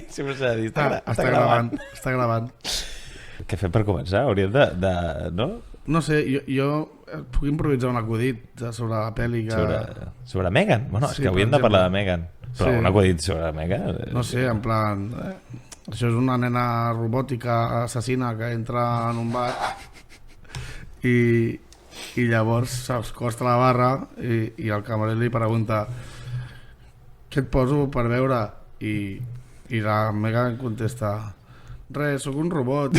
Sempre s'ha de dir, està gravant. Què fem per començar? Hauríem de no? No sé, jo puc improvisar un acudit sobre la pel·li que... Sobre Megan? Bueno, és que hauríem de parlar de Megan. Però un acudit sobre Megan... No sé, en plan... Això és una nena robòtica assassina que entra en un bar i llavors s'acosta a la barra i el camarer li pregunta què et poso per veure? I la Megan contesta res, sóc un robot.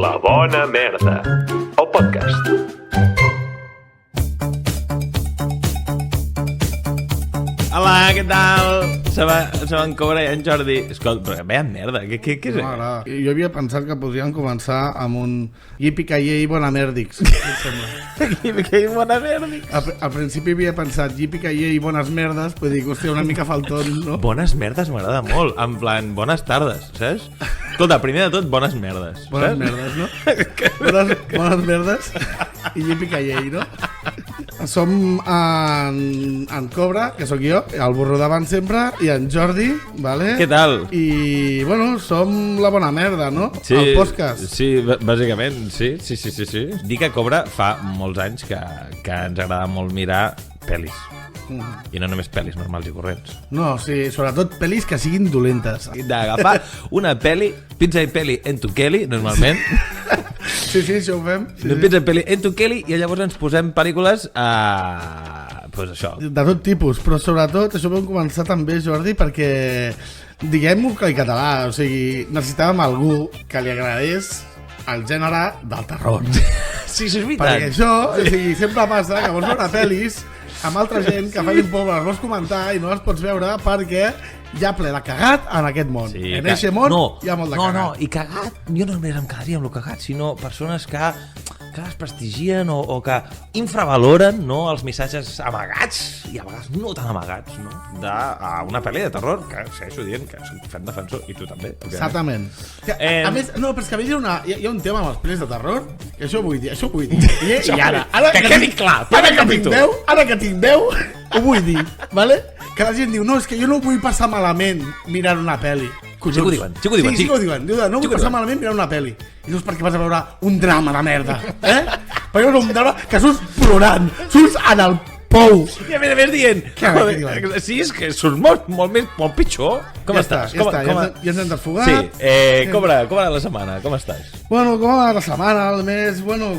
La bona merda, el podcast. Hola, què tal? Se van Cobra i en Jordi. Escolta, però veia merda, què és això? Jo havia pensat que podríem començar amb un Yippee-ki-yay bonamerdix. Yippee-ki-yay bonamerdix. Al principi havia pensat Yippee-ki-yay bones merdes, però dic, hòstia, una mica faltón, no? Bones merdes m'agrada molt, en plan, bones tardes, saps? Escolta, primer de tot, bones merdes. Bones merdes, no? bones merdes i Yippee-ki-yay, no? Som en Cobra, que sóc jo, el burro davant sempre, i en Jordi, vale? Què tal? I, bueno, som la bona merda, no? Sí, el podcast. Sí, bàsicament, sí. Dic que Cobra fa molts anys que ens agrada molt mirar pel·lis. I no només pel·lis normals i corrents. No, sí, sobretot pel·lis que siguin dolentes. D'agafar una pel·li, pizza i pel·li en tu Kelly, normalment. Sí, això ho fem. Sí. Pizza i pel·li en tu Kelly i llavors ens posem pel·lícules pues això. De tot tipus, però sobretot això vam començar també, Jordi, perquè diguem-ho en català, o sigui, necessitàvem algú que li agradés el gènere del terror. Sí, és veritat. Perquè això, o sigui, sempre passa que vols veure pel·lis amb altra gent que facin por, les vols comentar i no les pots veure perquè hi ha ple de cagat en aquest món. Sí, en aquest món hi ha molt de cagat. No, i cagat, jo no només em quedaria amb el cagat, sinó persones que desprestigien o que infravaloren, no, els missatges amagats, i a vegades no tan amagats, no, d'una pel·li de terror, que segueixo dient que fem defensor, i tu també. Exactament. A més, no, però és que a més hi ha un tema amb els pel·lis de terror, que això vull dir. I ara que quedi clar, ara que tinc veu, ho vull dir, vale? Que la gent diu, no, és que jo no vull passar malament mirant una pel·li. Sí que ho diuen. Sí que ho diuen. Diu, no vull passar malament mirant una pel·li. I dius, per què vas a veure un drama de merda? Perquè veure un drama que surts plorant, surts en el pou. I a més dient, sí, és que surts molt pitjor. Com estàs? Ja ens hem desfogat. Sí, Cobra la setmana, com estàs? Bueno, com a la setmana, el mes, bueno,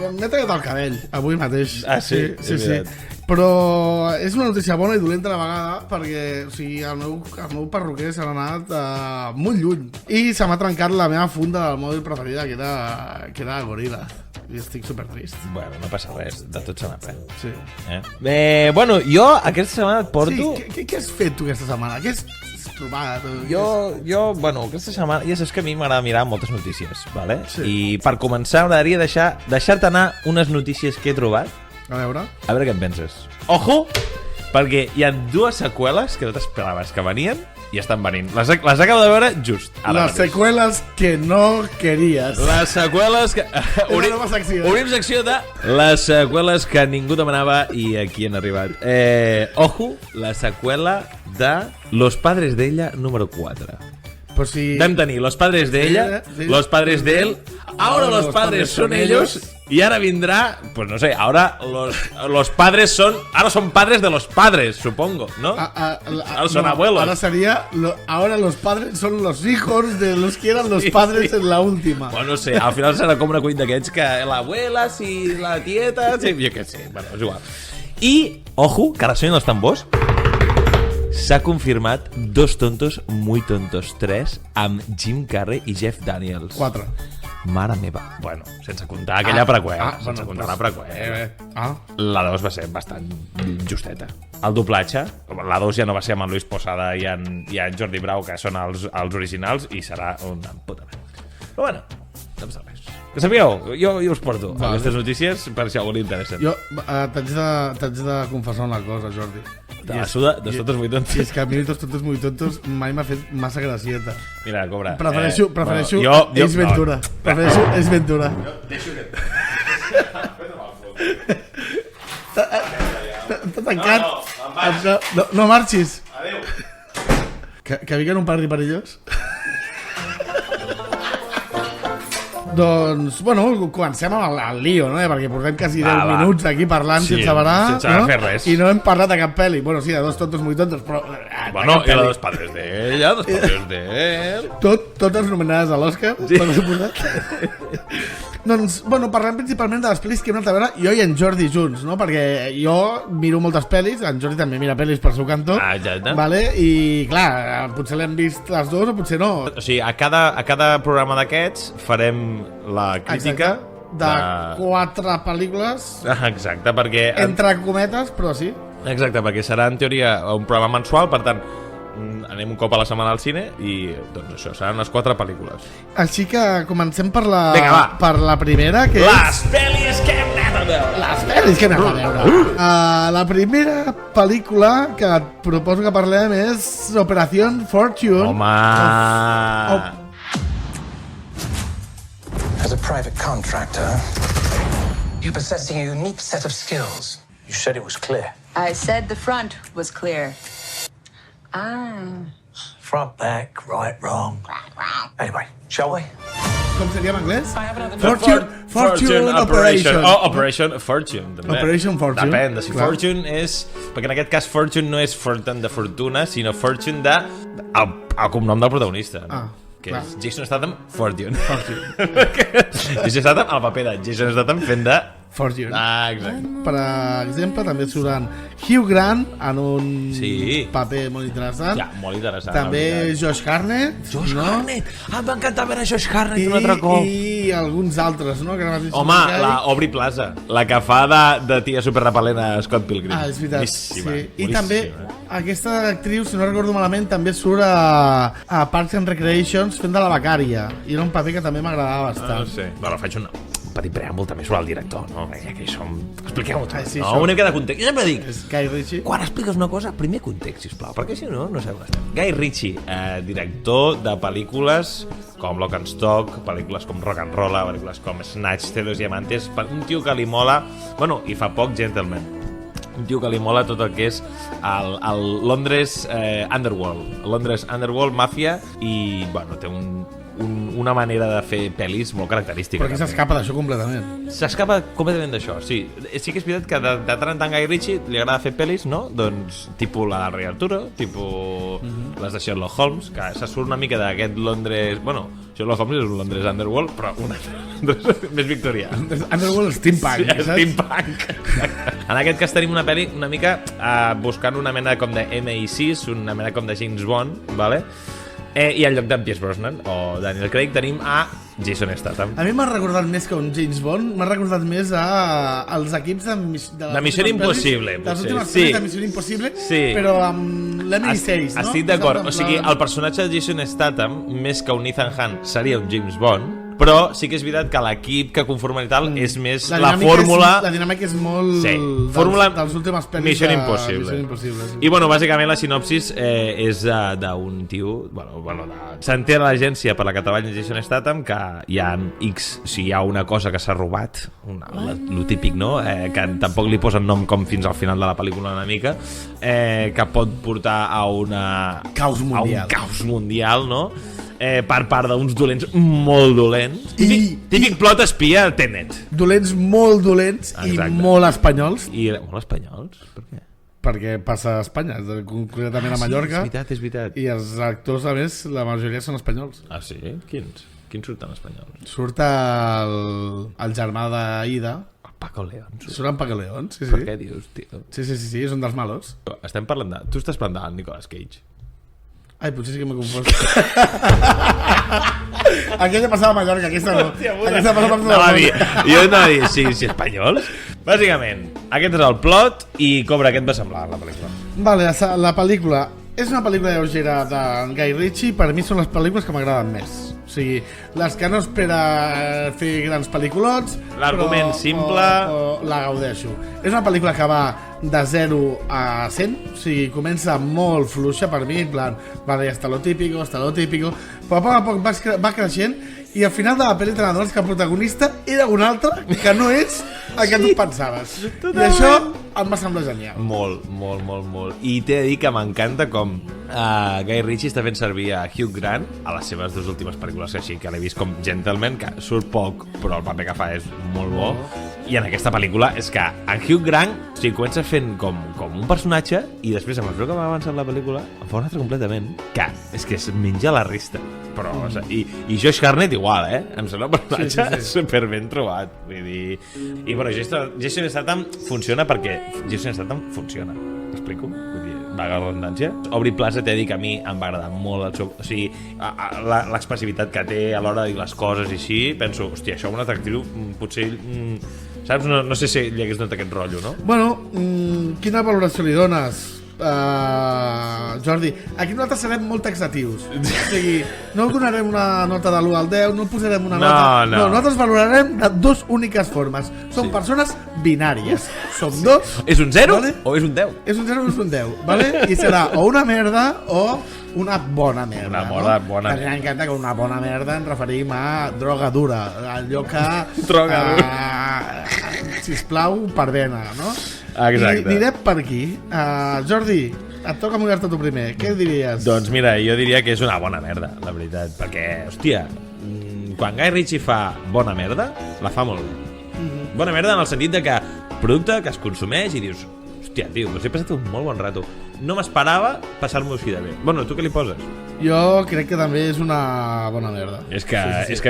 m'he tallat el cabell avui mateix. Ah, sí? Sí. Però és una notícia bona i dolenta a la vegada perquè o sigui, el meu perruquer se n'ha anat molt lluny i se m'ha trencat la meva funda del mòbil preferida que era Gorilla i estic supertrist. Bueno, no passa res, de tot se n'aprèn. Sí. Bueno, jo aquesta setmana et porto... Sí, què has fet tu aquesta setmana? Què has trobat? Jo, bueno, aquesta setmana ja saps que a mi m'agrada mirar moltes notícies, vale? Sí. I per començar m'agradaria deixar-te anar unes notícies que he trobat. A veure què en penses. Ojo, perquè hi ha dues seqüeles que no t'esperaves que venien i estan venint. Les acabo de veure just ara mateix. Les seqüeles que no queries. Les seqüeles que... Obrim secció de les seqüeles que ningú demanava i aquí han arribat. Ojo, la seqüela de Los Padres de Ella número 4. Pues si... Vam tenir Los Padres de Ella, Los Padres de Él, ahora los padres son ellos, y ahora vendrá, pues no sé, ahora los padres son, ahora son padres de los padres, supongo, ¿no? Ahora son abuelos. Ahora sería, ahora los padres son los hijos de los que eran los padres en la última. Bueno, no sé, al final serà com una cuita d'aquests que l'abuela, si la tieta, sí, jo què sé, bueno, és igual. I, ojo, que ara sonen els tambors. S'ha confirmat Dos tontos muy tontos 3 amb Jim Carrey i Jeff Daniels. 4. Mare meva. Bueno, sense comptar aquella preqüela. Sense comptar la preqüela. La 2 va ser bastant justeta. El doblatge, la 2 ja no va ser amb en Luis Posada i en Jordi Brau, que són els originals, i serà una puta merda. Però bueno, no passa res. Que sabíeu, jo us porto aquestes notícies per si a algú li interessen. Jo t'haig de confessar una cosa, Jordi. Te la suda Dos tontos muy tontos. I és que a mi Dos tontos muy tontos mai m'ha fet massa gracieta. Mira, Cobra. Prefereixo bueno, Ace Ventura. Prefereixo Ace Ventura. Jo deixo que... T'ha tancat. No marxis. Adéu. Que vinc en un party perillós. Doncs, bueno, comencem amb el lío, no? Perquè portem quasi 10 minuts aquí parlant sense parar, sense fer res. I no hem parlat de cap pel·li. Bueno, sí, de Dos tontos muy tontos, però... Bueno, i la Dos padres de ella, Dos padres de él... Totes nominades a l'Oscar, sí. Per suposat. Doncs, bueno, parlem principalment de les pel·lis que hem anat a veure jo i en Jordi junts, no? Perquè jo miro moltes pel·lis, en Jordi també mira pel·lis per seu cantó, vale? I clar, potser l'hem vist les dues o potser no. O sigui, a cada programa d'aquests farem la crítica de 4 pel·lícules. Exacte, perquè... Entre cometes, però sí. Exacte, perquè serà en teoria un programa mensual, per tant, anem un cop a la setmana al cine i doncs això, seran les 4 pel·lícules. Així que comencem per la, Vinga, per la primera, que les pel·lis que hem anat a veure. Les pel·lis que hem anat a veure. La primera pel·lícula que et proposo que parlem és Operación Fortune. Home! As a private contractor, you're possessing a unique set of skills. You said it was clear. I said the front was clear. Front, back, right, wrong. Anyway, shall we? Com seria en anglès? Fortune Operation. Oh, Operation Fortune, també. Operation Fortune. Depèn de si Clar. Fortune és... Perquè en aquest cas Fortune no és Fortune de fortuna, sinó Fortune de... El cognom del protagonista. No? Que clar. és Jason Statham Fortune. Jason Statham al paper de Jason Statham fent de... Fortune. Exacte. Per exemple, també surten Hugh Grant en un paper molt interessant. Ja, molt interessant. També Josh Hartnett. Hartnett! Ah, m'encanta veure Josh Hartnett un altre cop. I alguns altres, no? Que home, la Aubrey Plaza, la que fa de tia superrepel·lent a Scott Pilgrim. Ah, és veritat. Boníssima, sí. I boníssima. també aquesta actriu, si no recordo malament, també surt a Parks and Recreations fent de la becària. I era un paper que també m'agradava bastant. Sí. Bueno, faig un petit preàmbul també sobre el director, no? Ja que som... Expliquem-ho tot. Sí, no, una mica de context. Jo sempre dic, És Guy Ritchie. quan expliques una cosa, primer context, sisplau, perquè si no, no sabem on estem. Guy Ritchie, director de pel·lícules com Lock and Stock, pel·lícules com Rock and Roll, pel·lícules com Snatch, Celos i Amantes, un tio que li mola... Bueno, i fa poc Gentleman. Un tio que li mola tot el que és el Londres Underworld. Londres Underworld, màfia, i, bueno, té una manera de fer pel·lis molt característica. Perquè s'escapa d'això completament. S'escapa completament d'això, sí. Sí que és veritat que de tant en tant Guy Ritchie li agrada fer pel·lis, no? Doncs, tipus la del Rei Arturo, tipus les de Sherlock Holmes, que se surt una mica d'aquest Londres... Bueno, Sherlock Holmes és un Londres Underworld, però un Londres més victorià. Underworld Steampunk, sí, saps? Steampunk. En aquest cas tenim una pel·li una mica buscant una mena com de MI6, una mena com de James Bond, vale? I en lloc d'en Pierce Brosnan o Daniel Craig tenim a Jason Statham. A mi m'ha recordat més que un James Bond, m'ha recordat més als equips de Missió Impossible, de les potser. últimes Sí. pel·lis de Missió Impossible, Sí. però amb l'M16, no? Estic d'acord, o sigui, el personatge de Jason Statham, més que un Ethan Hunt, seria un James Bond, però sí que és veritat que l'equip que conformen i tal és més la fórmula... La dinàmica és molt... Sí, fórmula dels últimes pel·lis Mission de Impossible. Mission Impossible, sí. I bueno, bàsicament la sinopsis és d'un tio, s'entén a l'agència per la que treballa Jason Statham que hi ha X, si hi ha una cosa que s'ha robat, lo típic, no? Que tampoc li posen nom com fins al final de la pel·lícula una mica, que pot portar a Caos mundial. a un caos mundial, no? Per part d'uns dolents molt dolents. Típic plot espia Tenet. Dolents molt dolents. Exacte. I molt espanyols. I molt espanyols? Per què? Perquè passa a Espanya, concretament a Mallorca. Sí, és veritat. I els actors, a més, la majoria són espanyols. Ah, sí? Quins surten espanyols? Surt el germà d'Ida. Paco León. Surt en Paco León, sí. Per què dius, tio? Sí, és un dels malos. Estem parlant de... Tu estàs parlant del Nicolas Cage. Ai, potser sí que m'he confós. Aquella passava a Mallorca, aquesta no. Aquesta passava per tot el món. Jo anava a dir, sí, espanyols. Bàsicament, aquest és el plot i Cobra, què et va semblar la pel·lícula? Vale, la pel·lícula és una pel·lícula lleugera de Guy Ritchie. Per mi són les pel·lícules que m'agraden més. sigui, les que no espera fer grans pel·lículots, l'argument simple, o la gaudeixo. És una pel·lícula que va de 0 a 100, o sigui, comença molt fluixa per mi, en plan, vale, hasta lo típico, però a poc a poc va creixent, i al final de la pel·li te n'adones que el protagonista era un altre que no és el que tu pensaves. Totalment. I això em va semblar genial. Molt. I t'he de dir que m'encanta com Guy Ritchie està fent servir a Hugh Grant a les seves dues últimes pel·lícules, així que l'he vist com Gentleman, que surt poc, però el paper que fa és molt bo. I en aquesta pel·lícula és que en Hugh Grant comença fent com un personatge i després, a mesura que va avançant la pel·lícula, en fa un altre completament, que és que es menja la resta. Però, i Josh Hartnett igual, em sembla un personatge super ben trobat. Vull dir... I bueno, Jason Statham funciona perquè Jason Statham funciona. M'explico? Vull dir, vaga la redundància. Aubrey Plaza t'he dit que a mi em va agradar molt el seu... O sigui, l'expressivitat que té a l'hora de dir les coses i així, penso, hòstia, això un altre actriu potser... saps? No sé si li hagués donat aquest rotllo, no? Bueno, quina valoració li dones? Jordi, aquí nosaltres serem molt taxatius. O sigui, no donarem una nota de l'1 al 10, no posarem una nota. No, nosaltres valorarem de dues úniques formes. Som persones binàries. Som dos. És un 0 ¿vale? O és un 10? És un 0 o és un 10, ¿vale? I serà o una merda o una bona merda. Una bona merda. M'encanta que una bona merda ens referim a droga dura, allò que... droga dura. Sisplau, perdena, no? Exacte. I anirem per aquí. Jordi, et toca mullar-te tu primer. Què diries? Doncs mira, jo diria que és una bona merda, la veritat. Perquè, hòstia, quan Guy Ritchie fa bona merda, la fa molt bé. Bona merda en el sentit de que producte que es consumeix i dius, hòstia, tio, he passat un molt bon rato. No m'esperava passar-m'ho així de bé. Bueno, tu què li poses? Jo crec que també és una bona merda. És que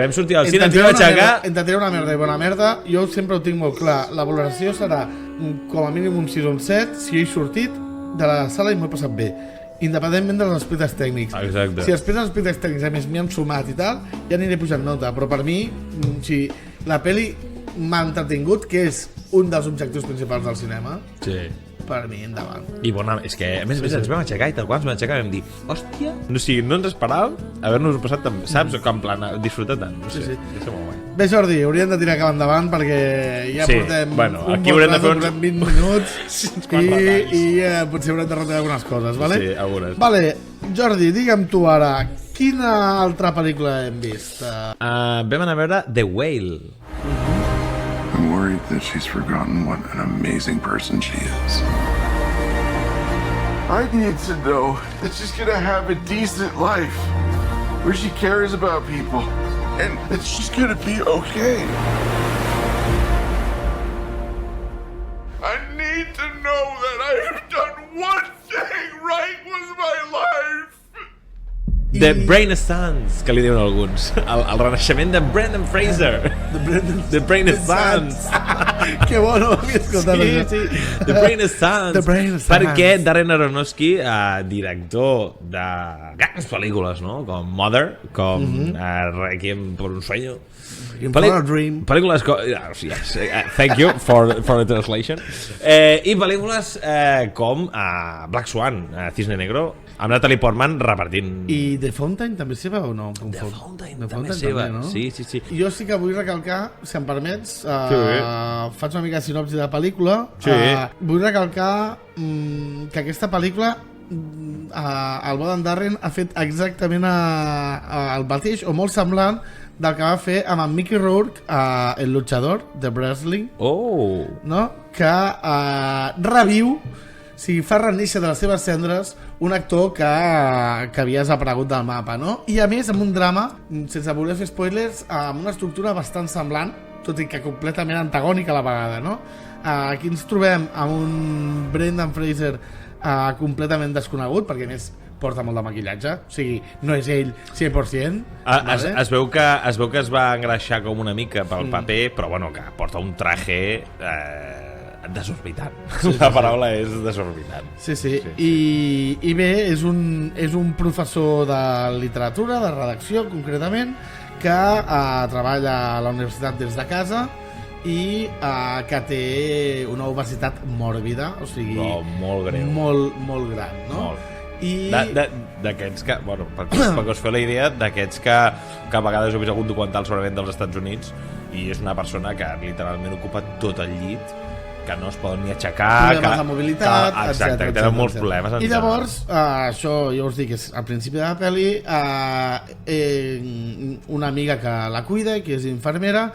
vam sortir al cine, ens vam aixecar... Entre una merda i bona merda, jo sempre ho tinc molt clar. La valoració serà com a mínim un 6 o un 7 si he sortit de la sala i m'ho he passat bé, independentment dels aspectes tècnics. Exacte. Si després dels aspectes tècnics a més m'hi han sumat i tal, ja aniré pujant nota, però per mi si la peli m'ha entretingut, que és un dels objectius principals del cinema, per mi, endavant. I bona, és que a més ens vam aixecar i tal qual ens vam aixecar i vam dir, hòstia, no ens esperàvem haver-nos passat tant, saps? Que en plan, disfrutar tant, no sé, és molt guai. Bé, Jordi, hauríem de tirar cap endavant perquè ja portem aquí haurem de fer uns 20 minuts i potser haurem de retallar algunes coses, vale? Sí, algunes. Vale, Jordi, digue'm tu ara, quina altra pel·lícula hem vist? Vam anar a veure The Whale. I'm worried that she's forgotten what an amazing person she is. I need to know that she's gonna have a decent life, where she cares about people, and that she's gonna be okay. I need to know that I have done one thing right with my life. The Renaissance, que li diuen alguns. El renaixement de Brendan Fraser. The Renaissance. Que bo, no m'havia escoltat això. Sí. The Renaissance. Perquè Darren Aronofsky, director de grans pel·lícules, no? Com Mother, com Requiem por un sueño. Pel·lícules thank you for the translation. I pel·lícules com Black Swan, Cisne Negro, amb Natalie Portman repartint. I The Fountain també és seva o no? The Fountain també és seva, no? Sí. Jo sí que vull recalcar, si em permets, faig una mica de sinopsi de la pel·lícula. Vull recalcar que aquesta pel·lícula el Bodan Darren ha fet exactament el mateix o molt semblant del que va fer amb en Mickey Rourke a El Luchador de Wrestling, no? Que reviu, o sigui, fa renéixer de les seves cendres un actor que havia desaparegut del mapa, no? I a més amb un drama, sense voler fer spoilers, amb una estructura bastant semblant, tot i que completament antagònica a la vegada, no? Aquí ens trobem amb un Brendan Fraser completament desconegut, perquè a més porta molt de maquillatge, o sigui, no és ell 100%. Es veu que es va engreixar com una mica pel paper, però bueno, que porta un traje desorbitant. La paraula és desorbitant. Sí. I bé, és un professor de literatura, de redacció concretament, que treballa a la universitat des de casa i que té una obesitat mòrbida, o sigui, molt greu, molt gran, no? Molt. D'aquests que, bueno, perquè us feu la idea, d'aquests que a vegades heu vist algun documental segurament dels Estats Units i és una persona que literalment ocupa tot el llit, que no es poden ni aixecar, problemes de mobilitat, exacte, que tenen molts problemes. I llavors, això jo us dic, és al principi de la pel·li, una amiga que la cuida, que és infermera,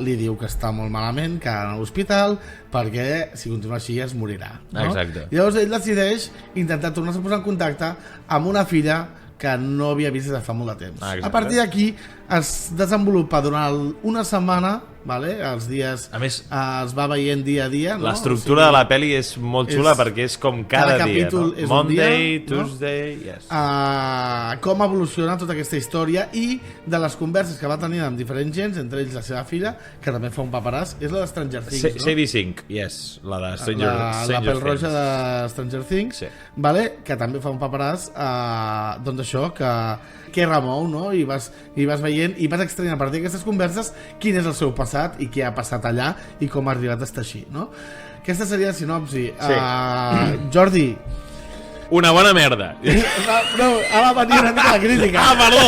li diu que està molt malament, que a l'hospital, perquè si continua així es morirà, no? Exacte. Llavors ell decideix intentar tornar-se a posar en contacte amb una filla que no havia vist des de fa molt de temps. A partir d'aquí es desenvolupa durant una setmana, vale? Els dies a més, es va veient dia a dia, no? L'estructura de la pel·li és molt xula perquè és com cada dia, no? Monday, dia, Tuesday, no? Yes. Com evoluciona tota aquesta història i de les converses que va tenir amb diferents gens, entre ells la seva filla, que també fa un paperàs, és la de Stranger Things, no? Sadie Sink, yes, la de Stranger Things. La pèl roja de Stranger Things, sí. Vale? Que també fa un paperàs, doncs això, que remou, no? I vas veient i vas extraient a partir d'aquestes converses quin és el seu passat i què ha passat allà i com ha arribat a estar així, no? Aquesta seria la sinopsi. Sí. Jordi, una bona merda. No, ara va venir una mica la crítica. Perdó.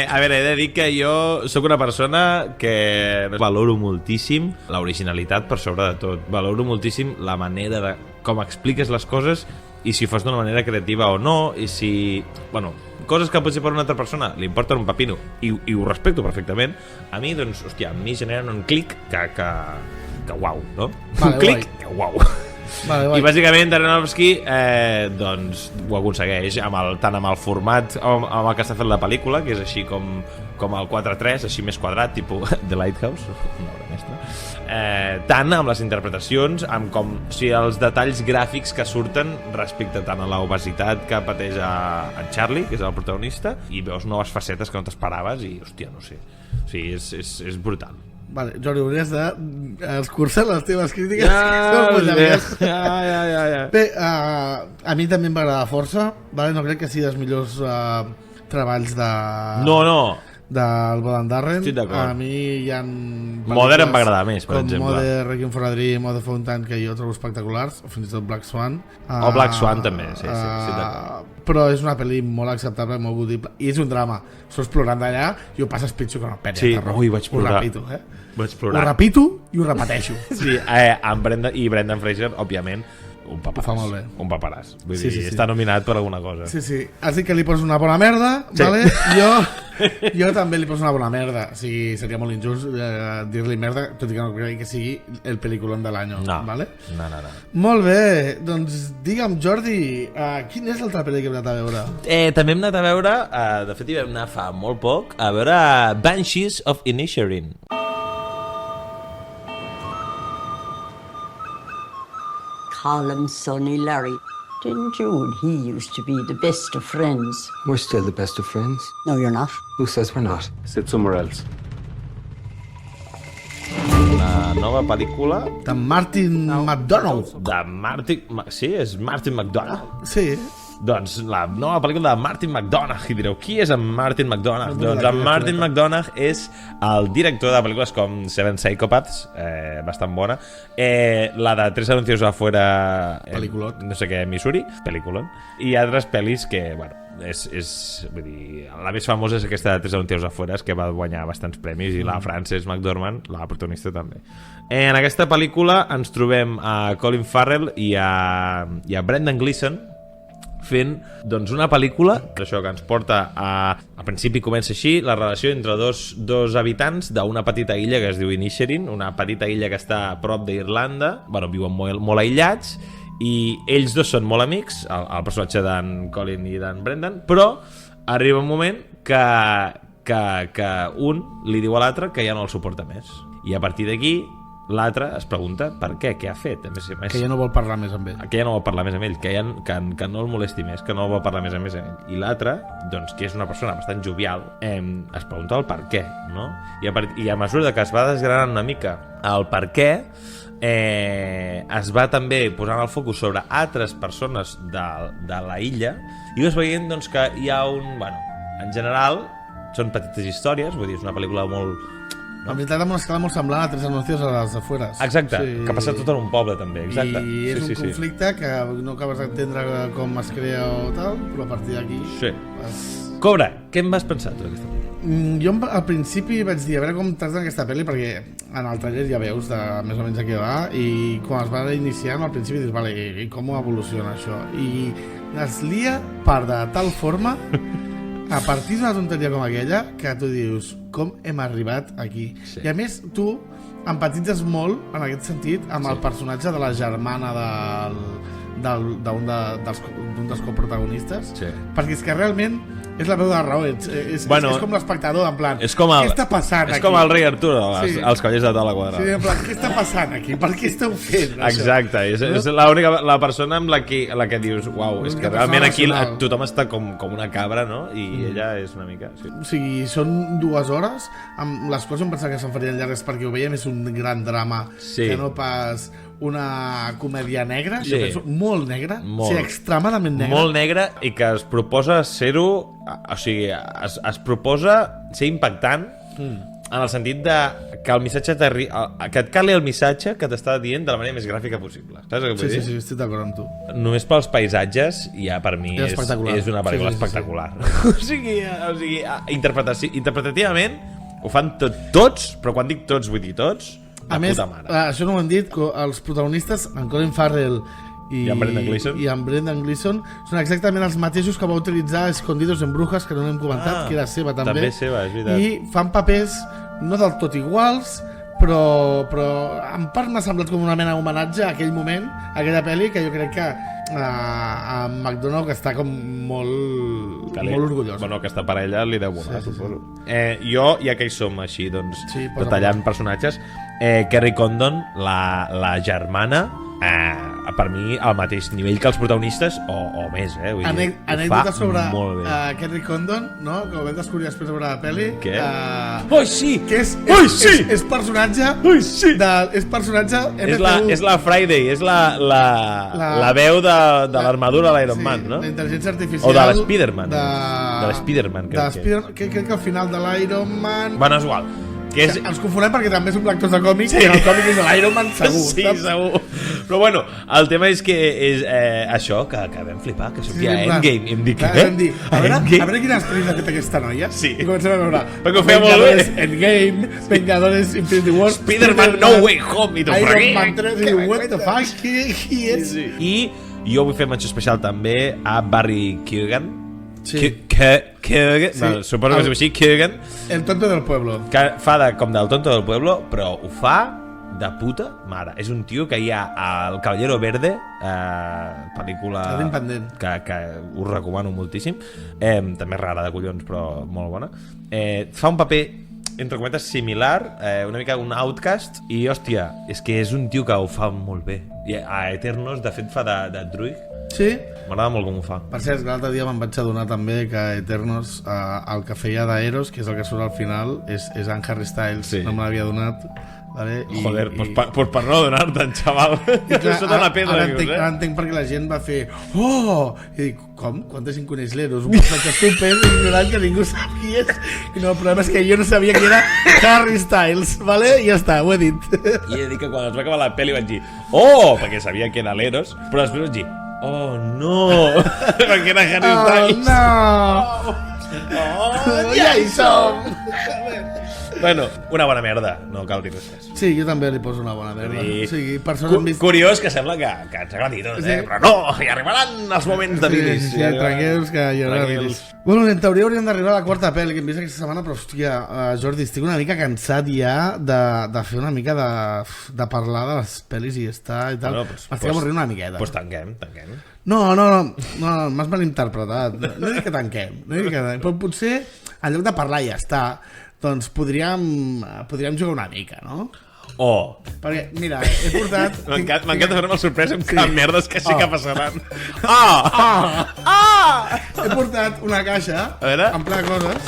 A veure, he de dir que jo sóc una persona que valoro moltíssim l'originalitat per sobre de tot. Valoro moltíssim la manera de com expliques les coses i si fos d'una manera creativa o no, i si... Bueno, coses que potser per una altra persona li importen un pepino i ho respecto perfectament, a mi, doncs, hòstia, a mi generen un clic que uau, no? Vale, un clic que uau. Vale. I bàsicament Aronofsky doncs ho aconsegueix tant amb el format amb el que està fent la pel·lícula, que és així com el 4:3, així més quadrat, tipus The Lighthouse, una obra mestra, tant amb les interpretacions, amb com els detalls gràfics que surten respecte tant a l'obesitat que pateix en Charlie, que és el protagonista, i veus noves facetes que no t'esperaves i, hòstia, no sé, o sigui, és brutal. Vale, Jordi, hauries d'escurçar les teves crítiques. Ja. Bé, a mi també em va agradar força, vale? No crec que sigui dels millors treballs de... No. Del Bodan Darren. Estic d'acord. A mi hi ha... Mother em va agradar més, per exemple. Com Mother, Requiem for a Dream, Mother Fountain, que jo trobo espectaculars, o fins i tot Black Swan. O Black Swan també, sí, d'acord. Però és una pel·li molt acceptable, molt gaudible, i és un drama. Estàs plorant d'allà i ho passes pitjor que una pel·li. Sí, vaig plorar. Ho repito, Vaig plorar. Ho repito i ho repeteixo. Sí, amb Brendan Fraser, òbviament, un paperàs. Ho fa molt bé. Un paperàs. Vull dir, està nominat per alguna cosa. Sí. Has dit que li poses una bona merda, sí. Vale? Jo també li poso una bona merda. O sigui, seria molt injust dir-li merda, tot i que no crec que sigui el pel·lículon de l'any. No. Vale? No. Molt bé, doncs digue'm, Jordi, quin és l'altre pel·li que hem anat a veure? També hem anat a veure, de fet hi vam anar fa molt poc, a veure Banshees of Inisherin. Harlem, Sonny, Larry. Didn't you and he used to be the best of friends? We're still the best of friends. No, you're not. Who says we're not? Sit somewhere else. Una nova pel·lícula de Martin McDonagh. Sí, és Martin McDonagh. Sí. Doncs la nova pel·lícula de Martin McDonagh. I direu, qui és en Martin McDonagh? Doncs en Martin McDonagh és el director de pel·lícules com Seven Psychopaths, bastant bona, la de Tres anuncios afuera, no sé què, Missouri, pel·lículon, i altres pel·lis que, bueno, vull dir, la més famosa és aquesta de Tres anuncios afuera, que va guanyar bastants premis, i la Frances McDormand, la protagonista, també. En aquesta pel·lícula ens trobem a Colin Farrell i a Brendan Gleeson fent, doncs, una pel·lícula això que ens porta al principi comença així, la relació entre dos habitants d'una petita illa que es diu Inisherin, una petita illa que està a prop d'Irlanda, bueno, viuen molt aïllats, i ells dos són molt amics, el personatge d'en Colin i d'en Brendan, però arriba un moment que un li diu a l'altre que ja no el suporta més, i a partir d'aquí l'altre es pregunta per què ha fet. Que ja no vol parlar més amb ell. Que ja no vol parlar més amb ell, que no el molesti més, que no vol parlar més amb ell. I l'altre, doncs, que és una persona bastant jovial, es pregunta el per què, no? I a mesura que es va desgranant una mica el per què, es va també posant el focus sobre altres persones de la illa, i vas veient, doncs, que hi ha en general, són petites històries, vull dir, és una pel·lícula molt La veritat, amb una escala molt semblant a Tres anuncios a les afueres. Exacte, que passa tot en un poble també, exacte. I és un conflicte que no acabes d'entendre com es crea o tal, però a partir d'aquí... Sí. Cobra, què em vas pensar tu d'aquesta pel·li? Jo al principi vaig dir a veure com tracten aquesta pel·li, perquè en el trailer ja veus de més o menys a què va, i quan es va iniciar al principi dius, vale, i com evoluciona això? I es lia per de tal forma a partir d'una tonteria com aquella que tu dius, com hem arribat aquí? Sí. I a més tu empatitzes molt en aquest sentit amb el personatge de la germana d'un dels coprotagonistes, perquè és que realment és la veu de la raó, és com l'espectador, en plan, què està passant aquí? És com el rei Arturo, els cavallers de Taula Quadrada. Sí, en plan, què està passant aquí? Per què esteu fent això? Exacte, és la persona amb la que dius, uau, és que realment aquí tothom està com una cabra, no? I ella és una mica... O sigui, són 2 hores, amb les quals em pensava que se'n farien llargues perquè ho veiem, és un gran drama que no pas una comèdia negra, jo penso, molt negra, extremadament negra. Molt negra i que es proposa ser-ho, o sigui, es proposa ser impactant en el sentit de que el missatge que et cali el missatge que t'està dient de la manera més gràfica possible. Saps el que vull dir? Sí, estic d'acord amb tu. Només pels paisatges ja per mi és una pel·lícula espectacular. O sigui, interpretativament ho fan tots, però quan dic tots vull dir tots. A més, això no ho han dit, els protagonistes, en Colin Farrell i en Brendan Gleeson són exactament els mateixos que va utilitzar Escondidos en Brujas, que no n'hem comentat, que era seva també. També seva, és veritat. I fan papers no del tot iguals, però en part m'ha semblat com una mena d'homenatge a aquell moment, a aquella pel·li, que jo crec que a McDonald, que està com molt orgullós. Bueno, aquesta parella li deu volar, suposo. Jo, ja que hi som així, doncs, detallant personatges, Kerry Condon, la germana, per mi al mateix nivell que els protagonistes o més, vull dir, anècdota sobre Kerry Condon, no? Que ho vam descobrir després de veure la pel·li. Què? Sí! Que és personatge és personatge és la Friday, és la veu de l'armadura de l'Iron Man, no? La intel·ligència artificial o de l'Spiderman de l'Spiderman, crec que al final de l'Iron Man... Bueno, és igual. Ens confonem perquè també són lectors de còmics i el còmic és l'Iron Man segur. Sí, segur. Però bueno, el tema és que és això, que vam flipar, que sortia Endgame. I em dic, què? A veure quines pel·lis ha fet aquesta noia. Sí. I comencem a veure perquè ho feia molt bé. Endgame, Vengadores Infinity War, Spider-Man No Way Home, Iron Man 3, i what the fuck, qui és? I jo vull fer menció especial també a Barry Keoghan. Suposo que es diu així, Keoghan, el tonto del pueblo, que fa com del tonto del pueblo, però ho fa de puta mare. És un tio que hi ha al Caballero Verde, pel·lícula que us recomano moltíssim, també rara de collons però molt bona. Fa un paper entre cometes similar, una mica un outcast, i hòstia, és que és un tio que ho fa molt bé. I a Eternos de fet fa de druid. Sí? M'agrada molt com ho fa. Per cert, l'altre dia me'n vaig adonar també que Eternos, el que feia d'Eros, que és el que surt al final, és en Harry Styles. No me l'havia donat. Vale? Joder, pues per no donar-te'n, xaval. Sota la pedra. Ara entenc perquè la gent va fer i dic, com? Quanta gent coneix l'Eros? Un personatge super ignorant que ningú sabia. No, el problema és que jo no sabia que era Harry Styles, vale? I ja està, ho he dit. I he dit que quan es va acabar la pel·li vaig dir perquè sabia que era l'Eros, però després vaig dir no, perquè era Harry Styles. Ja hi som. Bueno, una bona merda, no cal dir res més. Sí, jo també li poso una bona merda. Curiós que sembla que ens agradi tot, però no, hi arribaran els moments de bilis. Sí, tranquils, que hi haurà bilis. Bueno, en teoria hauríem d'arribar a la quarta pel·li que hem vist aquesta setmana, però hòstia, Jordi, estic una mica cansat ja de fer una mica de parlar de les pel·lis i estar i tal. M'estic avorrint una miqueta. Doncs tanquem. No, m'has malinterpretat. No dic que tanquem, però potser en lloc de parlar i ja està, doncs podríem jugar una mica, no? Perquè, mira, he portat... M'encanta fer-me el sorpresa amb cap merdes que sí que passaran. He portat una caixa en ple de coses.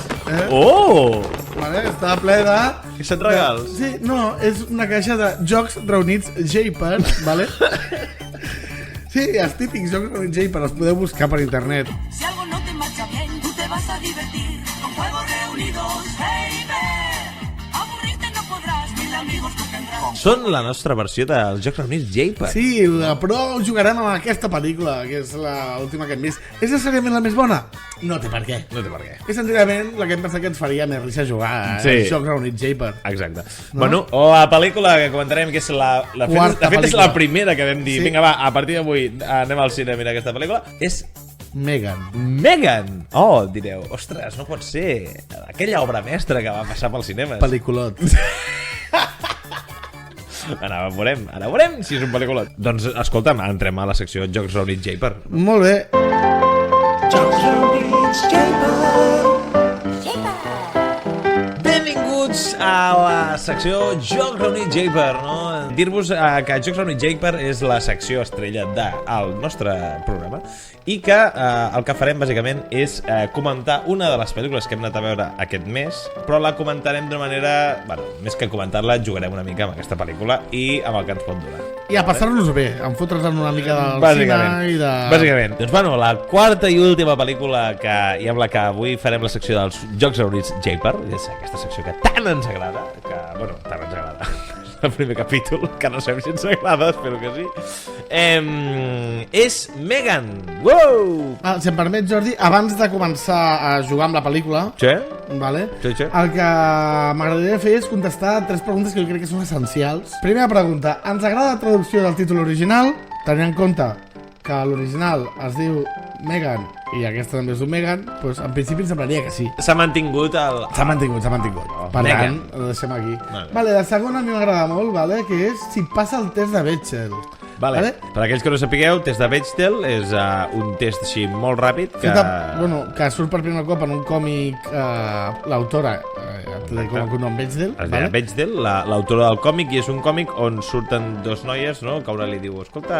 Vale, està ple de... I són regals? Sí, no, és una caixa de jocs reunits J-Per, vale? Sí, els típics jocs reunits J-Per, els podeu buscar per internet. Si algo no te marcha bien, tú te vas a divertir con juegos reunidos, baby. Aburrirte no Són la nostra versió dels Jocs Reunits Japer. Sí, però jugarem amb aquesta pel·lícula, que és l'última que hem vist. És necessàriament la més bona? No té per què. No té per què. És senzillament la que hem pensat que ens faria més risa jugar als Jocs Reunits Japer. Exacte. No? Bueno, la pel·lícula que comentarem, que és la de fet és la primera que vam dir. Sí. Vinga, va, a partir d'avui anem al cine a mirar aquesta pel·lícula. És Megan! Oh, direu, ostres, no pot ser aquella obra mestra que va passar pels cinemes. Pel·liculot. Ara veurem si és un pel·lículot. Doncs, escolta'm, entrem a la secció Jocs Reunits Japer. Molt bé. Jocs Reunits Japer. Benvinguts a la secció Jocs Reunits Japer, no? Dir-vos que Jocs Reunits Japer és la secció estrella del nostre programa i que el que farem bàsicament és comentar una de les pel·lícules que hem anat a veure aquest mes, però la comentarem d'una manera, bueno, més que comentar-la, jugarem una mica amb aquesta pel·lícula i amb el que ens pot donar. I a passar-nos bé, en fotre's una mica del cine i de... Bàsicament. Doncs bueno, la quarta i última pel·lícula i amb la que avui farem la secció dels Jocs Reunits Japer, és aquesta secció que tant ens agrada, tant ens agrada. El primer capítol, que no sabem si ens agrada, espero que sí. És Megan. Wow! Si em permet, Jordi, abans de començar a jugar amb la pel·lícula, vale? Sí. El que m'agradaria fer és contestar 3 preguntes que jo crec que són essencials. Primera pregunta, ens agrada la traducció del títol original, tenint en compte que l'original es diu Megan i aquesta també es diu Megan, doncs en principi em semblaria que sí. S'ha mantingut el... S'ha mantingut. Per tant, ho deixem aquí. Vale, la segona a mi m'agrada molt, vale? Que és si passa el test de Bechdel. Vale. Per aquells que no sapigueu, test de Bechdel és un test així molt ràpid que surt per primer cop en un còmic l'autora com el nom Bechdel, vale? Bechdel, l'autora del còmic, i és un còmic on surten 2 noies, no? Que una li diu, escolta...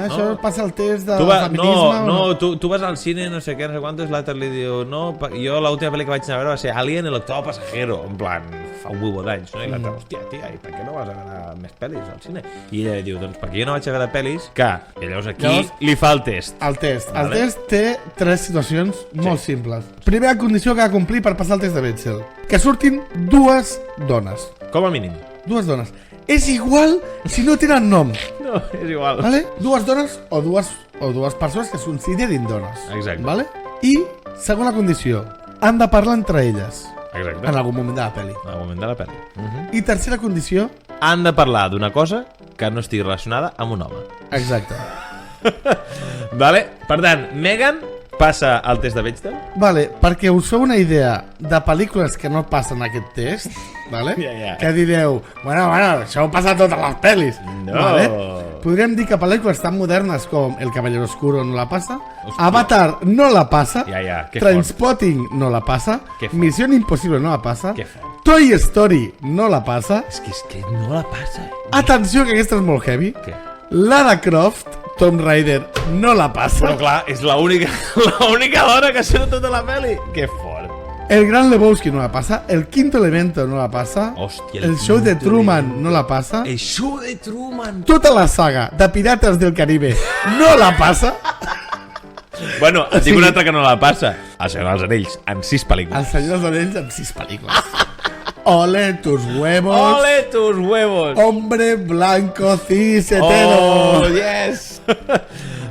això passa el test de feminisme... Tu vas al cine, no sé què, no sé quantos, l'altre li diu, no, jo l'última pel·li que vaig anar a veure va ser Alien, el octavo pasajero, en plan, fa un huevo d'anys, no? I l'altre, hòstia, tia, i per què no vas a veure més pel·lis al cine? I ella diu, doncs perquè jo no vaig a veure pel·lis, que llavors aquí li fa el test. El test té 3 situacions molt simples. Primera condició que ha de complir per passar el test de Bechdel, que surtin 2 dones. Com a mínim. 2 dones. És igual si no tenen nom. No, és igual. Vale? 2 dones o dues persones que es considerin dones. Exacte. Vale? I segona condició, han de parlar entre elles. Exacte. En algun moment de la pel·li. En algun moment de la pel·li. I tercera condició, han de parlar d'una cosa que no estigui relacionada amb un home. Exacte. Vale? Per tant, Megan passa el test de Bechdel. Vale, perquè us feu una idea de pel·lícules que no passen aquest test, vale? Que direu, bueno, això ho passa a totes les pel·lis. No. Vale? Podríem dir que pel·lícules tan modernes com El Caballero Oscuro no la passa, Avatar no la passa, Trainspotting no la passa, Misión Impossible no la passa, Toy Story no la passa. És que no la passa. Atenció, que aquesta és molt heavy. Lara Croft, Tomb Raider, no la passa. Però clar, és l'única dona que surt tota la pel·li. Que fort. El Gran Lebowski no la passa. El Quinto Elemento no la passa. Hòstia, el Show de Truman no la passa. El Show de Truman. Tota la saga de Pirates del Caribe no la passa. Bueno, et dic una altra que no la passa. El Senyor dels Anells, en 6 pel·lícules. El Senyor dels Anells en 6 pel·lícules. Ole tus huevos. Ole tus huevos. Hombre blanco cis hetero. Oh, yes.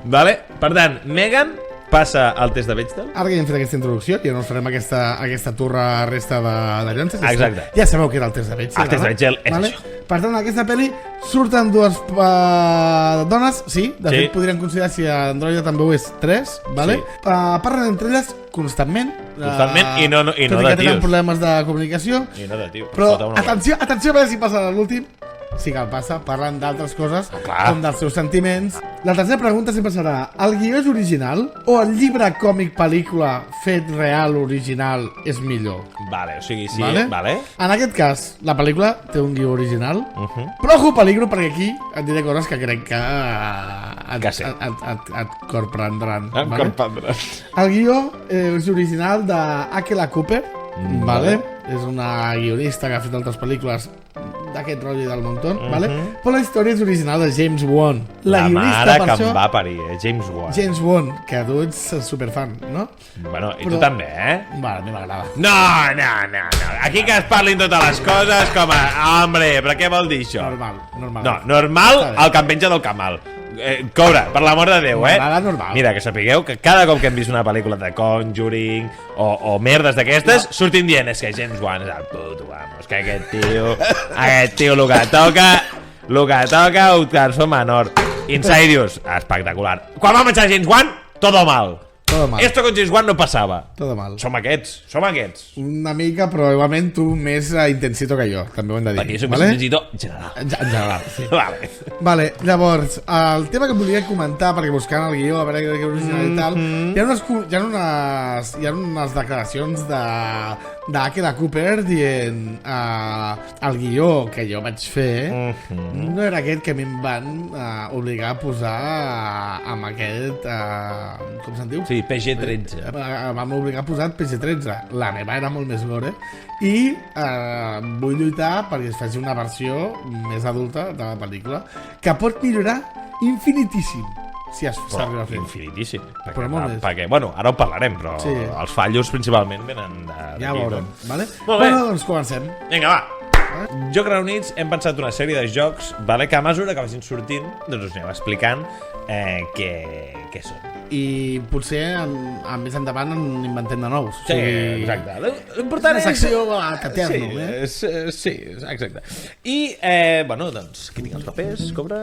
Vale, per tant, Megan passa el test de Bechdel. Ara que ja hem fet aquesta introducció, ja no ens farem aquesta turra resta de llances. Exacte. Ja sabeu que era el test de Bechdel. El test de Bechdel és això. Per tant, en aquesta pel·li surten 2 dones, sí, de fet podríem considerar, si Androida també ho és, 3, vale? Parlen entre elles constantment i no de tios. Que tenen problemes de comunicació. I no de tios. Però atenció a veure si passa l'últim. Sí que el passa, parlen d'altres coses, com dels seus sentiments. La tercera pregunta sempre serà, el guió és original o el llibre còmic pel·lícula fet real original és millor? Vale, o sigui, sí, vale. En aquest cas, la pel·lícula té un guió original, però ojo peligro, perquè aquí et diré coses que crec que et corprendran. El guió és original d'Akela Cooper, vale? És una guionista que ha fet altres pel·lícules d'aquest rotllo del Montón, vale? Però la història és original de James Wan. La guionista, mare per que això, em va parir, James Wan. James Wan, que tu ets superfan, no? Bueno, i Però- tu també, eh? Vale, a mi m'agrada. No. Aquí que es parlin totes les coses com a... Hombre, però què vol dir això? Normal. No, normal Està bé. el que em penja del Camal. Cobra, per l'amor de Déu, eh? M'agrada normal. Mira, que sapigueu que cada cop que hem vist una pel·lícula de Conjuring o merdes d'aquestes, sortim dient, és que James Wan és el puto amo, és que aquest tio el que toca ho transforma en or. Insidious, espectacular. Quan va marxar James Wan, todo mal. Todo mal. Esto con James Wan no passava. Todo mal. Som aquests. Una mica, però igualment tu més intensito que jo, també ho hem de dir. Perquè jo soc més intensito general. En general, sí. Vale. Vale, llavors, el tema que volia comentar, perquè buscant el guió, a veure què original i tal, hi ha unes declaracions d'Akela Cooper dient el guió que jo vaig fer no era aquest que a mi em van obligar a posar amb aquest com se'n diu? Sí, PG-13. Vam obligar a posar PG-13. La meva era molt més gore i vull lluitar perquè es faci una versió més adulta de la pel·lícula que pot millorar infinitíssim si s'arriba a fer. Infinitíssim. Però molt més. Perquè, bueno, ara ho parlarem, però Sí. els fallos principalment venen de... Ja ho veurem, vale? Molt bé. Bueno, doncs comencem. Vinga, va. Joc Reunits hem pensat una sèrie de jocs, vale, que a mesura que vagin sortint, doncs us anem explicant què són. I potser més endavant en inventem de nous. Sí, exacte. L'important és... Una secció eterno, sí, exacte. I, bueno, doncs, aquí tinc els papers, Cobra.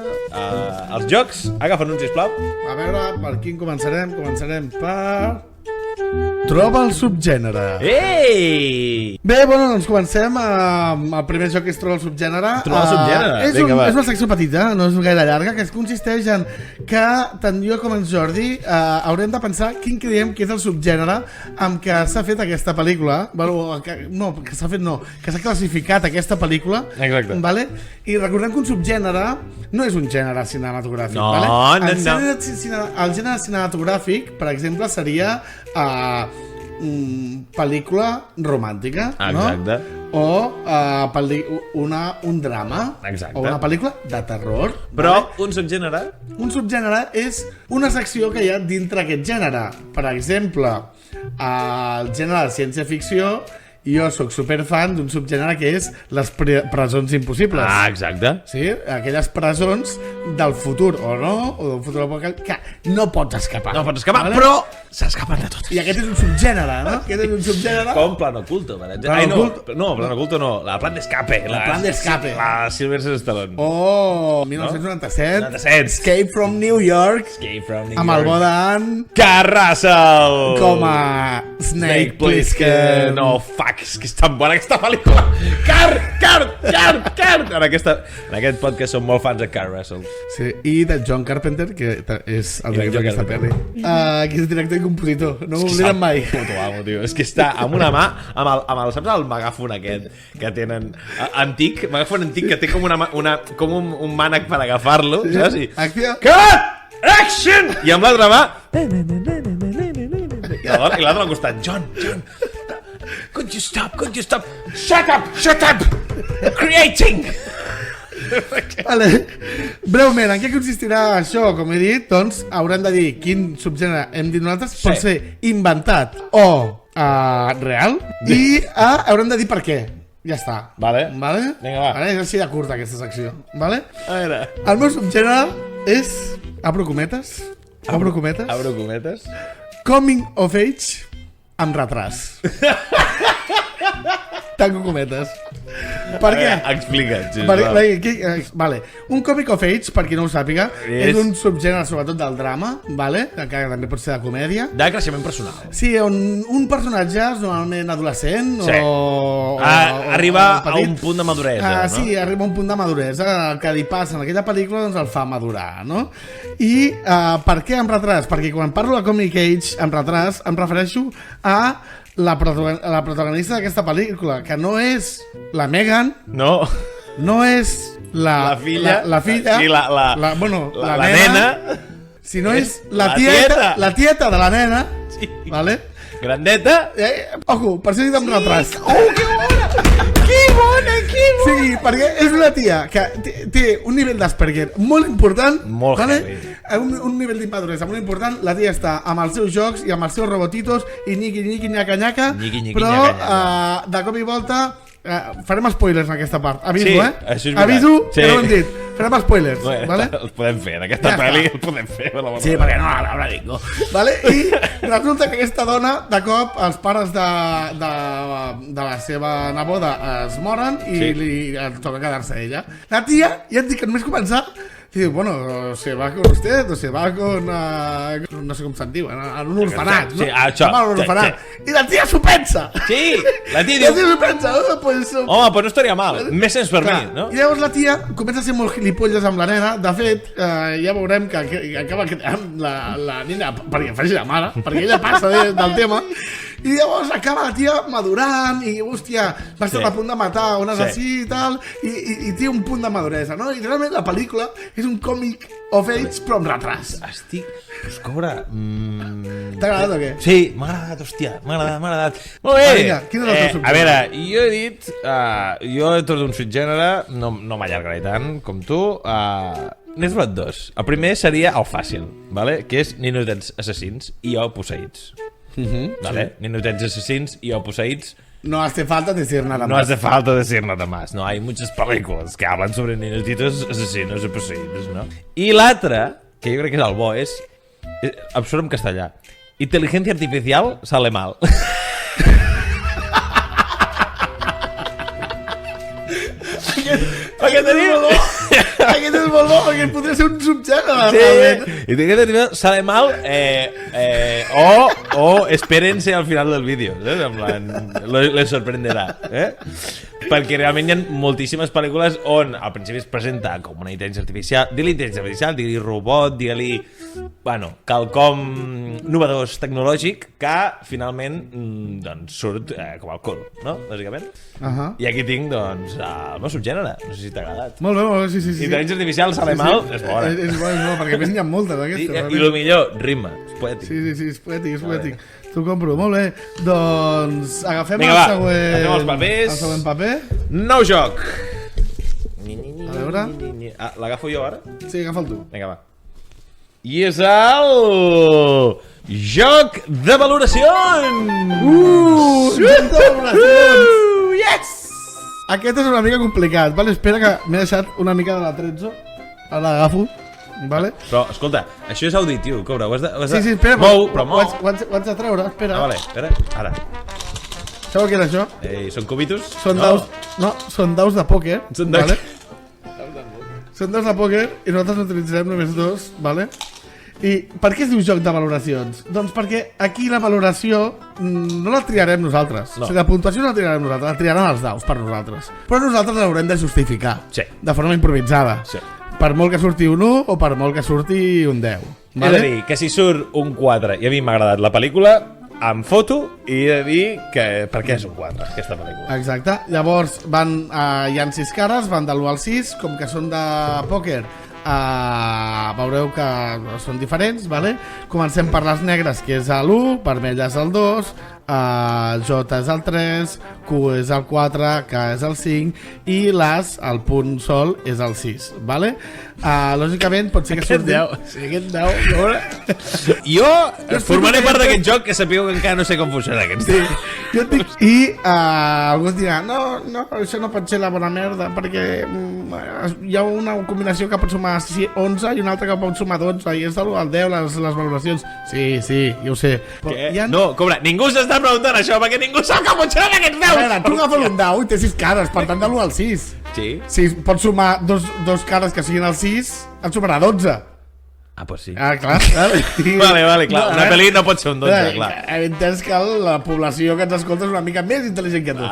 Els jocs, agafa'n un, sisplau. A veure, per quin començarem? Començarem per... Troba el subgènere. Ei! Bé, bueno, doncs comencem amb el primer joc que es troba el subgènere. Troba el subgènere, vinga, va. És una secció petita, no és gaire llarga, que consisteix en que tant jo com en Jordi haurem de pensar quin creiem que és el subgènere amb què s'ha fet aquesta pel·lícula. Bueno, que s'ha classificat aquesta pel·lícula. Exacte. Vale? I recordem que un subgènere no és un gènere cinematogràfic. No, vale? no. El gènere cinematogràfic, per exemple, seria pel·lícula romàntica, Exacte. no? O un drama. Exacte. O una pel·lícula de terror. Però vale? un subgènere... Un subgènere és una secció que hi ha dintre aquest gènere. Per exemple, el gènere de ciència-ficció, jo sóc superfan d'un subgènere que és les presons impossibles. Ah, exacte. Sí? Aquelles presons del futur, o no, o d'un futur apocalíptic, que no pots escapar. No pots escapar, vale? però s'escapen de totes. I aquest és un subgènere, no? Aquest és un subgènere... Com Plan Oculto, per exemple. Plan Oculto. No, Plan Oculto no. La Plan d'Escape. La Plan d'Escape. La Sylvester Stallone. Oh, 1997. 97. Escape from New York. Escape from New Amb el York. bo d'en... Carl Russell. Com a Snake Plissken. No, fuck, és que és tan bona aquesta pel·lícula. Carl. En aquest podcast som molt fans de Carl Russell. Sí, i de John Carpenter, que és el director d'aquesta pel·li. Que és director i compositor. No m'oblidem mai. Puto amo, tio. És que està amb una mà, amb el, saps el megàfon aquest que tenen antic, megàfon antic que té com un mànec per agafar-lo, saps? I, Acció. cut! Action! I amb l'altra mà... I l'altre al costat, John. Could you stop? Shut up! Creating! Vale. Breument, en què consistirà això? Com he dit, doncs haurem de dir quin subgènere hem dit nosaltres, pot ser inventat o real, i haurem de dir per què. Ja està. Vale. Vinga, va. És així de curta aquesta secció. Vale? A veure. El meu subgènere és, obro cometes, Abro cometes. coming of age amb retras. Tanco cometes. Per què? Explica't, Vale. Un comic of age, per qui no ho sàpiga, és un subgènere sobretot del drama, vale? Que també pot ser de comèdia. De creixement personal. Sí, on un personatge és normalment adolescent o arriba o a un punt de maduresa, no? Sí, arriba a un punt de maduresa. El que li passa en aquella pel·lícula doncs el fa madurar, no? I per què amb retras? Perquè quan parlo de comic age amb retras em refereixo a la protagonista d'aquesta pel·lícula, que no és la Megan, no és la filla, sí, la nena, sinó és la tieta de la nena, sí. Vale? Grandeta. Ojo, per això he dit amb retras. Que bona! Sí, perquè és una tia que té un nivell d'Asperger molt important, Molt vale? heavy. Un nivell d'immaduresa molt important. La tia està amb els seus jocs i amb els seus robotitos i niqui, nyaca, però de cop i volta farem spoilers en aquesta part. Aviso, això és veritat. Aviso, que no ho hem dit. Farem spoilers, vale? Els podem fer, en aquesta pel·li els podem fer. Sí, perquè no la dic, vale? I resulta que aquesta dona, de cop, els pares de la seva neboda es moren i li toca quedar-se ella. La tia, ja et dic que només començar, diu, bueno, se va con usted o se va con... no sé com se'n diu, en un orfenat, no? Sí, això. En un orfenat. I la tia s'ho pensa! Sí, la tia La diu... tia s'ho pensa, pues... Home, pues no estaria mal. Més sens per mi, no? I llavors la tia comença a ser molt gilipolles amb la nena. De fet, ja veurem que acaba creant la nena perquè faci la mare, perquè ella passa del tema. I llavors acaba la tia madurant i, hòstia, va estar a punt de matar un assassí i tal, i té un punt de maduresa, no? I realment la pel·lícula és un còmic of age però amb retras. Us cobra... T'ha agradat o què? Sí, m'ha agradat, hòstia, m'ha agradat. Molt bé! Vinga, quin és el teu subgènere? A veure, jo he dit... jo he tot un subgènere, no m'allargaré tant com tu. N'he trobat dos. El primer seria el fàcil, vale? Que és Ninotets assassins i o posseïts. Vale? Ninotets assassins y o poseídos. No hace falta decir nada más. No hace falta decir nada más. No, hay muchas películas que hablan sobre ninotitos asesinos y poseídos, ¿no? Y l'altre, que jo crec que és el bo, és absurd en castellà. Inteligencia artificial sale mal. Aquest és molt bo, perquè podria ser un subgènere. Sí, inteligencia artificial sale mal o espérense al final del vídeo, ¿sabes? En plan, les sorprenderà, perquè realment hi ha moltíssimes pel·lícules on al principi es presenta com una intel·ligència artificial, digue-li intel·ligència artificial, digue-li robot, digue-li, bueno, quelcom novedós tecnològic que finalment doncs surt com el cul, no? Bàsicament. I aquí tinc, doncs, el meu subgènere, no sé si t'ha agradat. Molt bé, sí. Intel·ligència artificial sale mal, és bona. És bo, perquè a més n'hi ha moltes d'aquestes. I el millor, rima, és poètic. Sí, és poètic. T'ho compro, molt bé. Doncs agafem el següent... Agafem els papers. El següent paper. Nou joc. A veure. L'agafo jo ara? Sí, agafa'l tu. Vinga, va. I és el... joc de valoracions! Joc de valoracions! Yes! Aquest és una mica complicat, vale? Espera que m'he deixat una mica de la 13. Ara l'agafo. Vale? Però, escolta, això és auditiu, Cobra, ho has de... Sí, espera, mou, però mou. Ho haig de treure, espera. Vale, espera, ara. Sabeu què és això? Són cubitos? Són daus... No, són daus de pòquer. Són daus... Són daus de pòquer i nosaltres n'utilitzarem només dos, vale? I per què es diu joc de valoracions? Doncs perquè aquí la valoració no la triarem nosaltres. No. O sigui, la puntuació no la triarem nosaltres, la triaran els daus per nosaltres. Però nosaltres l'haurem de justificar. Sí. De forma improvisada. Sí. Per molt que surti un 1 o per molt que surti un 10. Vale? He de dir que si surt un 4 i a mi m'ha agradat la pel·lícula, em foto i he de dir que per què és un 4 aquesta pel·lícula. Exacte. Llavors hi ha 6 cares, van de l'1 al 6, com que són de pòquer, veureu que són diferents, vale? Comencem per les negres, que és l'1, vermell és el 2, J és el 3, Q és el 4, K és el 5 i l'As, el punt sol, és el 6, vale? Lògicament pot ser que surti... Sí, aquest 10. Jo formaré part d'aquest joc, que sapigueu que encara no sé com funciona aquest. Sí, jo et dic... I algú et dirà, no, això no pot ser la bona merda, perquè hi ha una combinació que pot sumar 11 i una altra que pot sumar 12, i és de l'1 al 10 les valoracions. Sí, ja ho sé. Què? No, Cobra, ningú s'està preguntant això, perquè ningú sap com funcionen aquests 10. A veure, tu agafes un 10 i té 6 cares, per tant de l'1 al 6. Sí. Si pots sumar dos cares que siguin el 6, et sumarà 12. Pues sí. Clar. Vale, clar. Una pel·li no pot ser un 12, clar. He entès que la població que ens escolta és una mica més intel·ligent que tu.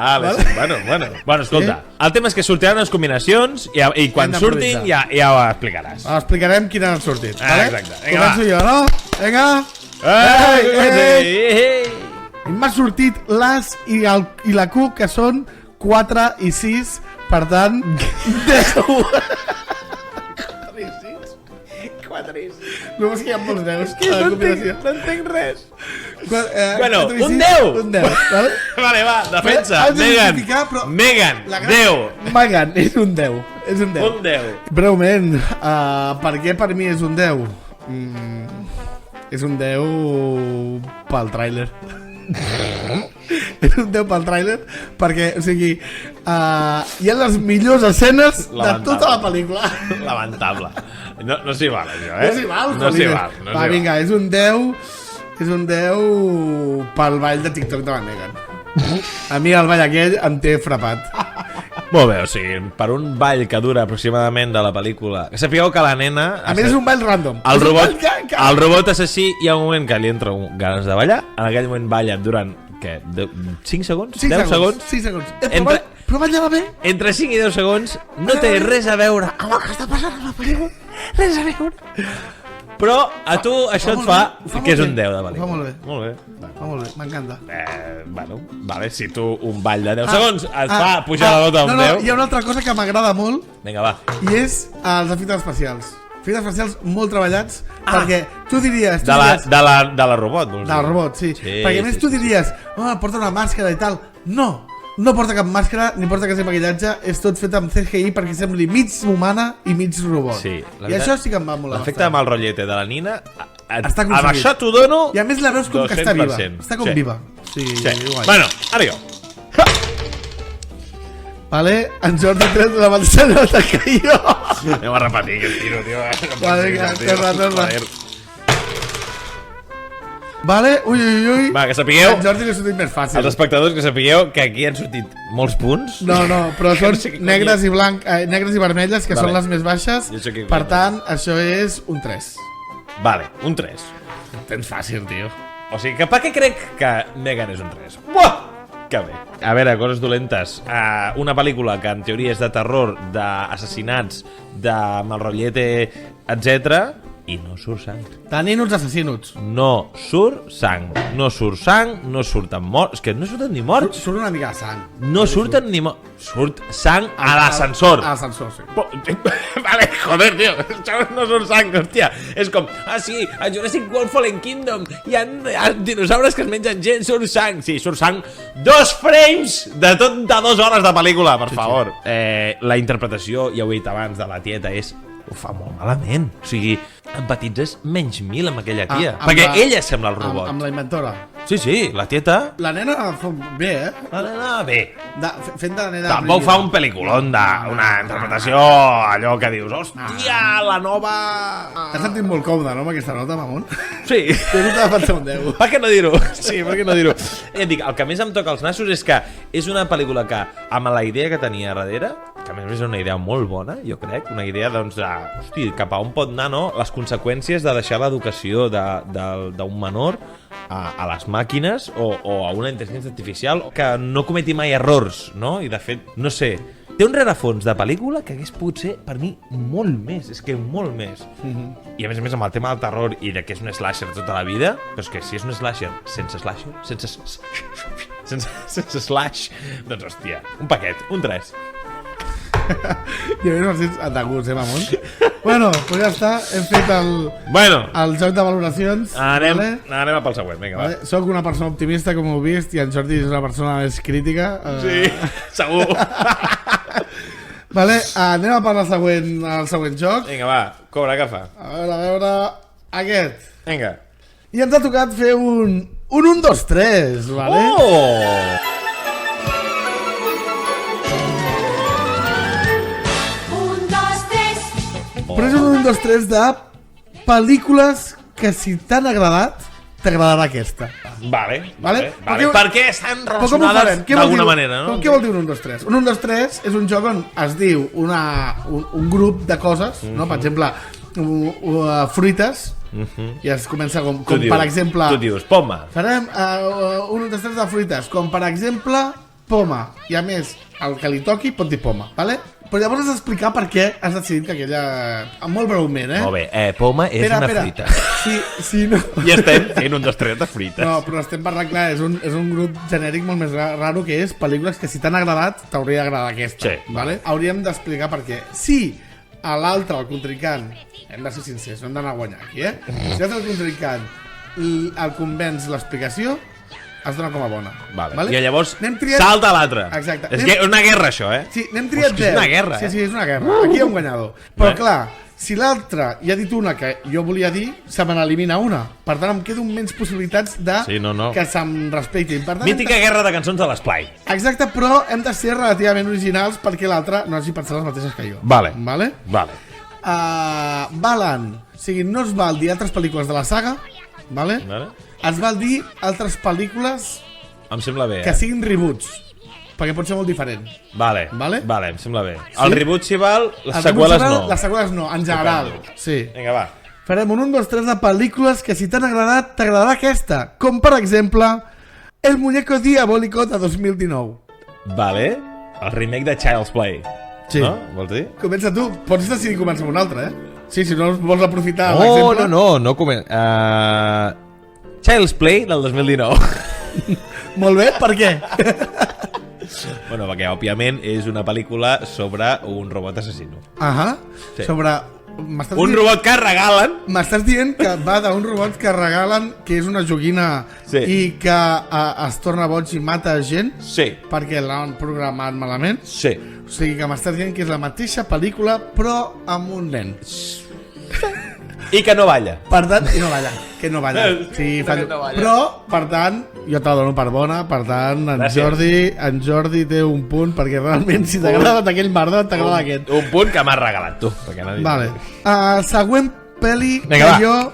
Bueno, escolta, el tema és que sortiran les combinacions i quan surtin ja ho explicaràs. Explicarem quin ha sortit. Exacte. Començo jo, no? Vinga. M'ha sortit l'As i la Q, que són 4 i 6, per tant 10. 4 i 6. No, és que hi ha molts 10. No entenc res. Bueno, un 10! Un 10, vale? Vale, va, defensa. Has de justificar, però- Megan, La gran- 10. Megan, és un 10. És un 10. Un 10. Breument, per què per mi és un 10? És un 10 pel tràiler. És un 10 pel tràiler perquè, o sigui, hi ha les millors escenes de tota la pel·lícula. Lamentable. No s'hi val, això, No s'hi val, No s'hi Colines. val. No Va, s'hi vinga, és un 10 pel ball de TikTok de la Megan. A mi el ball aquell em té frapat. Molt bé, o sigui, per un ball que dura aproximadament de la pel·lícula... Que sapigueu que la nena... A més és un ball random. El És un robot, ball que- el robot assassí hi ha un moment que li entra ganes de ballar, en aquell moment ballen durant, què, 5 segons? 10 segons? 5 segons. Entre- Però ballava bé. Entre 5 i 10 segons no té res a veure amb el que està passant a la pel·lícula. Res a veure. Però a tu això et fa que és un 10 de pel·lícula. Fa molt bé. Molt bé. Va molt bé, m'encanta. Bueno, vale, si tu un ball de 10 segons et fa pujar la nota a un 10... Hi ha una altra cosa que m'agrada molt Vinga, va. i és els efectes especials. Efectes especials molt treballats perquè tu diries... De la robot, vols dir? Del robot, sí. Perquè a més tu diries, porta una màscara i tal. No porta cap màscara ni porta cap maquillatge, és tot fet amb CGI perquè sembli mig humana i mig robot. Sí, I això sí que em va molar l'efecte amb el rotllete de la Nina, Està amb aconseguit. això t'ho dono... I a més la veus com que està viva. 200%. Està com Sí. viva. Sí, Sí. guai. Bueno, ara jo. Vale, en Jordi tret la mateixa nota que jo. Anem a repetir aquest tiro, tio. Va, vinga, torna. Vale, ui. Va, que sapigueu, En Jordi l'he sortit més fàcil. els espectadors, que sapigueu que aquí han sortit molts punts. No, però són No sé què negres i negres i vermelles, que Vale. són les més baixes. Jo sé què Per conya. tant, això és un 3. Vale, un 3. Tens fàcil, tio. O sigui, que per què crec que Megan és un 3? Buah! Que bé. A veure, coses dolentes. Una pel·lícula que en teoria és de terror, d'assassinats, de mal rotllete, etc. I no surt sang. Tenint uns assassinos. No surt sang. No surt sang, no surten morts. És que no surten ni morts. Surt una mica de sang. No surten ni morts. Surt sang a l'ascensor. A l'ascensor, sí. Vale, joder, tio, això no surt sang, hòstia. És com, sí, a Jurassic World Fallen Kingdom hi ha dinosaures que es mengen gent, surt sang. Sí, surt sang. 2 frames de 2 hores de pel·lícula, per favor. La interpretació, ja ho he dit abans, de la tieta ho fa molt malament. O sigui, empatitzes menys 1000 amb aquella tia. Perquè ella sembla el robot. Amb la inventora. Sí, la tieta... La nena fa bé, La nena, bé. Fent de la nena... Tampoc fa un pel·lículon d'una interpretació, allò que dius, hòstia, la nova... T'has sentit molt còmode, no, amb aquesta nota, Mamon? Sí. T'he de defensar un 10. Per què no dir-ho? Sí, per què no dir-ho? Ja et dic, el que més em toca els nassos és que és una pel·lícula que, amb la idea que tenia darrere, que a més és una idea molt bona, jo crec, una idea, doncs, hosti, cap a on pot anar, no? Les conseqüències de deixar l'educació d'un menor a les màquines o a una intel·ligència artificial que no cometi mai errors, no? I de fet, no sé, té un rerefons de pel·lícula que hagués pogut ser, per mi, molt més, és que molt més. I a més amb el tema del terror i de que és un slasher tota la vida, però és que si és un slasher sense slasher, sense slash, doncs hòstia, un paquet, un 3. I a més m'has dit de gust, Mamon? Bueno, doncs ja està, hem fet el joc de valoracions. Anem a pel següent, vinga, va. Soc una persona optimista, com heu vist, i en Jordi és una persona més crítica. Sí, segur. Vale, anem a per el següent joc. Vinga, va, cobra, agafa. A veure, aquest. Vinga. I ens ha tocat fer un 1, 2, 3, vale? Oh! Però és un 1, 2, 3 de pel·lícules que si t'han agradat, t'agradarà aquesta. Vale. Perquè Perquè estan relacionades d'alguna manera, no? Què vol dir un 1, 2, 3? Un 1, 2, 3 és un joc on es diu un grup de coses, no? Per exemple, fruites, i es comença com per exemple... Tu dius, poma. Farem un 1, 2, 3 de fruites, com per exemple, poma. I a més, el que li toqui pot dir poma, vale? Però llavors has d'explicar per què has decidit que aquella... Molt breument, Molt bé, poma és una fruita. Sí, no... I estem fent un 2, 3 de fruites. No, però estem parlant, clar, és un grup genèric molt més raro, que és pel·lícules que si t'han agradat, t'hauria d'agradar aquesta. Sí. Vale? Hauríem d'explicar per què. Si a l'altre, el contrincant, hem de ser sincers, no hem d'anar a guanyar aquí, Si l'altre, el contrincant, el convenç l'explicació, es dona com a bona. Vale. I llavors triat... salta l'altre. Exacte. És una guerra, això, Sí, n'hem triat 10. És una guerra, Sí, és una guerra. Aquí hi ha un guanyador. Però clar, si l'altre ja ha dit una que jo volia dir, se me n'elimina una. Per tant, em quedo amb menys possibilitats de que se'm respectin. Per tant, mítica guerra de cançons de l'esplai. Exacte, però hem de ser relativament originals perquè l'altre no hagi pensat les mateixes que jo. Vale. Valen, o sigui, no es val dir altres pel·lícules de la saga, vale? Es val dir altres pel·lícules em sembla bé, que siguin reboots, perquè pot ser molt diferent. Vale, em sembla bé. El reboot s'hi val, les seqüeles no. Les seqüeles no, en general. Sí. Vinga, va. Farem un 1, 2, 3 de pel·lícules que si t'han agradat, t'agradarà aquesta. Com per exemple, El muñeco diabólico de 2019. Vale. El remake de Child's Play. Sí. No? Vols dir? Comença tu. Pots decidir començar amb un altre, Sí, si no vols aprofitar l'exemple. No comença. Child's Play del 2019. Molt bé, per què? Bueno, perquè òbviament és una pel·lícula sobre un robot assassino. Sí. Sobre... robot que regalen. M'estàs dient que va d'un robot que regalen, que és una joguina i que es torna boig i mata gent? Sí. Perquè l'han programat malament? Sí. O sigui que m'estàs dient que és la mateixa pel·lícula però amb un nen. I que no balla. Per tant, i no balla. Que no balla. Sí, però, per tant, jo te la dono per bona. Per tant, en Jordi té un punt, perquè realment si t'agrada aquell merdot, t'agrada aquest. Un punt que m'has regalat tu. Vale. Següent pel·li que jo,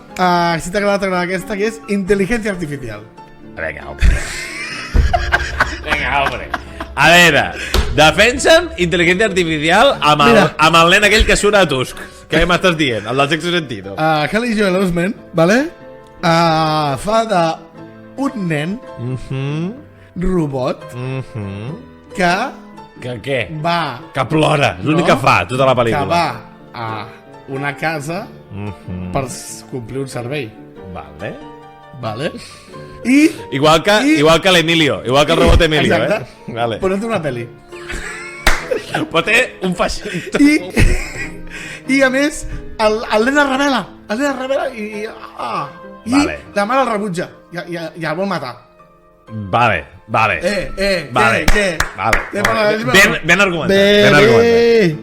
si t'agrada aquesta, que és Inteligencia Artificial. Vinga, hombre. A veure, defensa'm Inteligencia Artificial amb el nen aquell que surt a Tusk. Què m'estàs dient? El del sexto sentido. Haley Joel Osment, vale? Fa d'un nen robot que... Que què? Va... Que plora, és l'únic que fa tota la pel·lícula. Que va a una casa per complir un servei. Vale? Igual que l'Emilio, igual que el robot Emilio, exacte. Vale. Però no té una pel·li. Però té un feixito. I a més, el nen es revela. I la mare el rebutja i el vol matar. Vale. Què? Ben argumentat.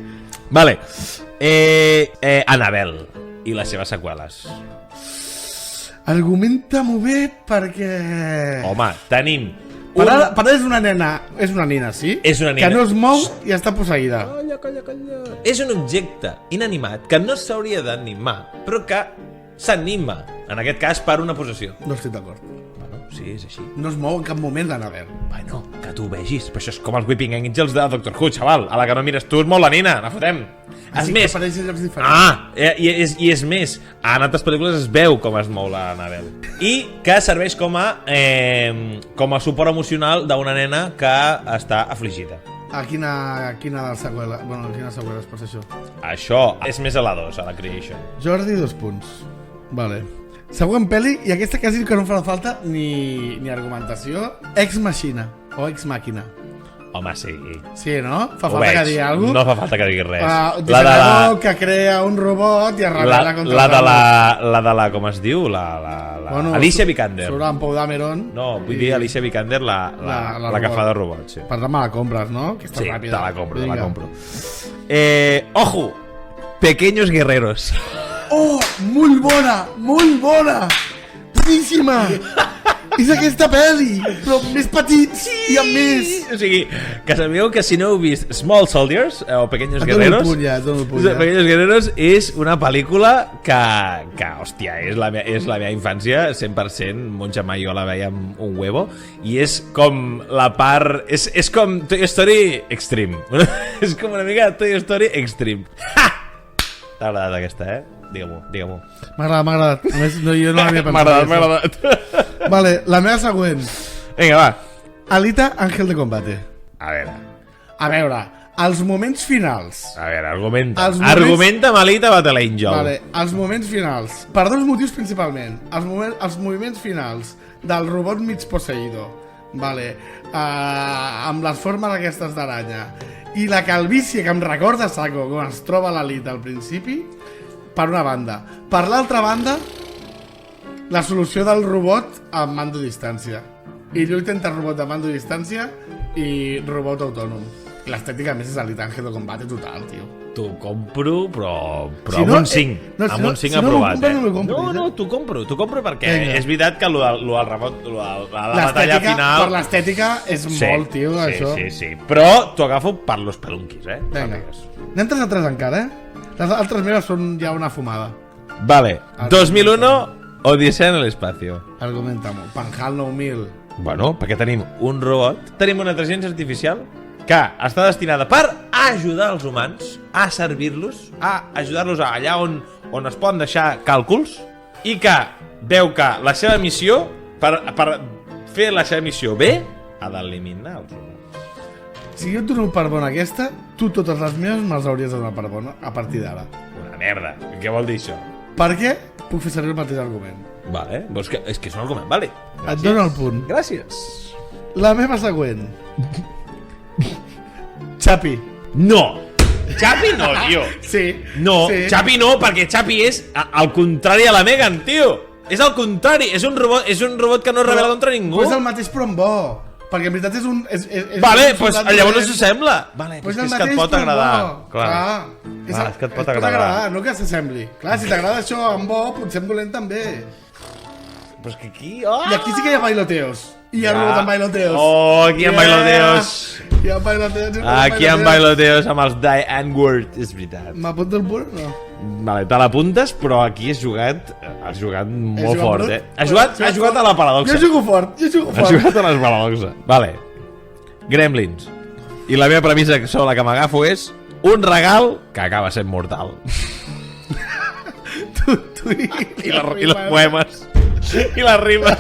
Vale. Annabelle i les seves seqüeles. Argumenta molt bé perquè... Home, tenim... Per ara és una nina, sí? És una nina. Que no es mou i està posseïda. Calla. És un objecte inanimat que no s'hauria d'animar, però que s'anima, en aquest cas, per una possessió. No estic d'acord. Bueno, sí, és així. No es mou en cap moment l'Annabelle. Bueno, que tu ho vegis, però això és com els Weeping Angels de Doctor Who, xaval. A la que no mires tu és molt la nina, la fotem. És més... que apareix en llocs diferents. I és més, en altres pel·lícules es veu com es mou l'Annabelle. I que serveix com a suport emocional d'una nena que està afligida. A quina seqüela? Bueno, a quina seqüela es passa això? Això és més a la 2, a la Creation. Jordi, 2 punts. Vale. Següent pel·li, i aquesta quasi que no farà falta ni argumentació. Ex Machina o Ex Màquina. Home, sí. Sí, no? Fa falta que digui alguna cosa? No fa falta que digui res. Un dissenyador que crea un robot i es rebel·la contra la de la... Com es diu? Bueno, Alicia Vikander. Surt en Pau Dameron. No, vull dir Alicia Vikander, la que fa de robot, sí. Per tant, me la compres, no? Que està ràpida. Te la compro. Ojo! Pequeños Guerreros. Oh, molt bona! Boníssima! És aquesta pel·li, però més petits i amb més. O sigui, que sabeu que si no heu vist Small Soldiers o Pequeños Guerreros, Pequeños Guerreros és una pel·lícula que hòstia, és la meva infància 100%, mon germà i jo la veiem un huevo, i és com la part... És com Toy Story Extreme. És com una mica Toy Story Extreme. T'ha agradat aquesta, Digue-m'ho. M'ha agradat. A més, jo no l'havia pensat. M'ha agradat. Vale, la meva següent. Vinga, va. Alita, Ángel de Combate. A veure, els moments finals. A veure, argumenta amb Alita Battle Angel. Vale, els moments finals. Per 2 motius principalment. Els moviments finals del robot mig posseïdo. Vale. Amb les formes aquestes d'aranya. I la calvície que em recorda Saco quan es troba l'Alita al principi, per una banda. Per l'altra banda, la solució del robot amb mando a distància. I lluita entre robot de mando a distància i robot autònom. L'estètica, a més, és el Ángel de combate total, tio. T'ho compro, però Si amb no, un 5. no, si amb no- un 5 si no aprovat, m'ho compres, no m'ho compris, No, t'ho compro perquè Vinga. és veritat que lo del rebot, la batalla final... Per l'estètica és molt, tio, això. Sí. Però t'ho agafo per los pelunquis, Vinga. Anem 3 a 3 encara, Les altres meves són ja una fumada. Vale, 2001, Odissea en el espacio. Argumenta-m'ho. Panhal 9000. Bueno, perquè tenim un robot, tenim una intel·ligència artificial que està destinada per ajudar els humans a servir-los, a ajudar-los allà on es poden deixar càlculs, i que veu que la seva missió, per fer la seva missió bé, ha d'eliminar els humans. Si jo et dono per bona aquesta, tu totes les meves me'ls hauries de donar per bona a partir d'ara. Una merda. Què vol dir això? Per què? Puc fer servir el mateix argument. Vale, doncs és que és un argument vàlid. Et dono el punt. Gràcies. La meva següent. Chapi. No! Chapi no, tio. Sí. No, sí. Chapi no, perquè Chapi és al contrari a la Megan, tio. És al contrari, és un robot que no es revela contra ningú. Però és el mateix però en bo. Perquè en veritat és un... Vale, un pues soldat llavors no dolent. s'assembla. Vale, Pues és el que et mateix, pot però en agradar. bo. Clar. És que et pot agradar. No que s'assembli. Clar, si t'agrada això en bo, potser en dolent també. Però és que aquí... Oh! I aquí sí que hi ha bailoteos. I hi ha robot amb bailoteos. Oh, aquí hi ha bailoteos. Hi ha bailoteos. Aquí hi ha bailoteos amb els Die N-word, és veritat. M'apunto el punt? No. Vale, te l'apuntes, però aquí has jugat molt jugat fort, brut? Has jugat a la paradoxa. Jo jugo fort. Has jugat a les paradoxes. Vale. Gremlins. I la meva premissa sobre la que m'agafo és un regal que acaba sent mortal. I les poemes. I les rimes.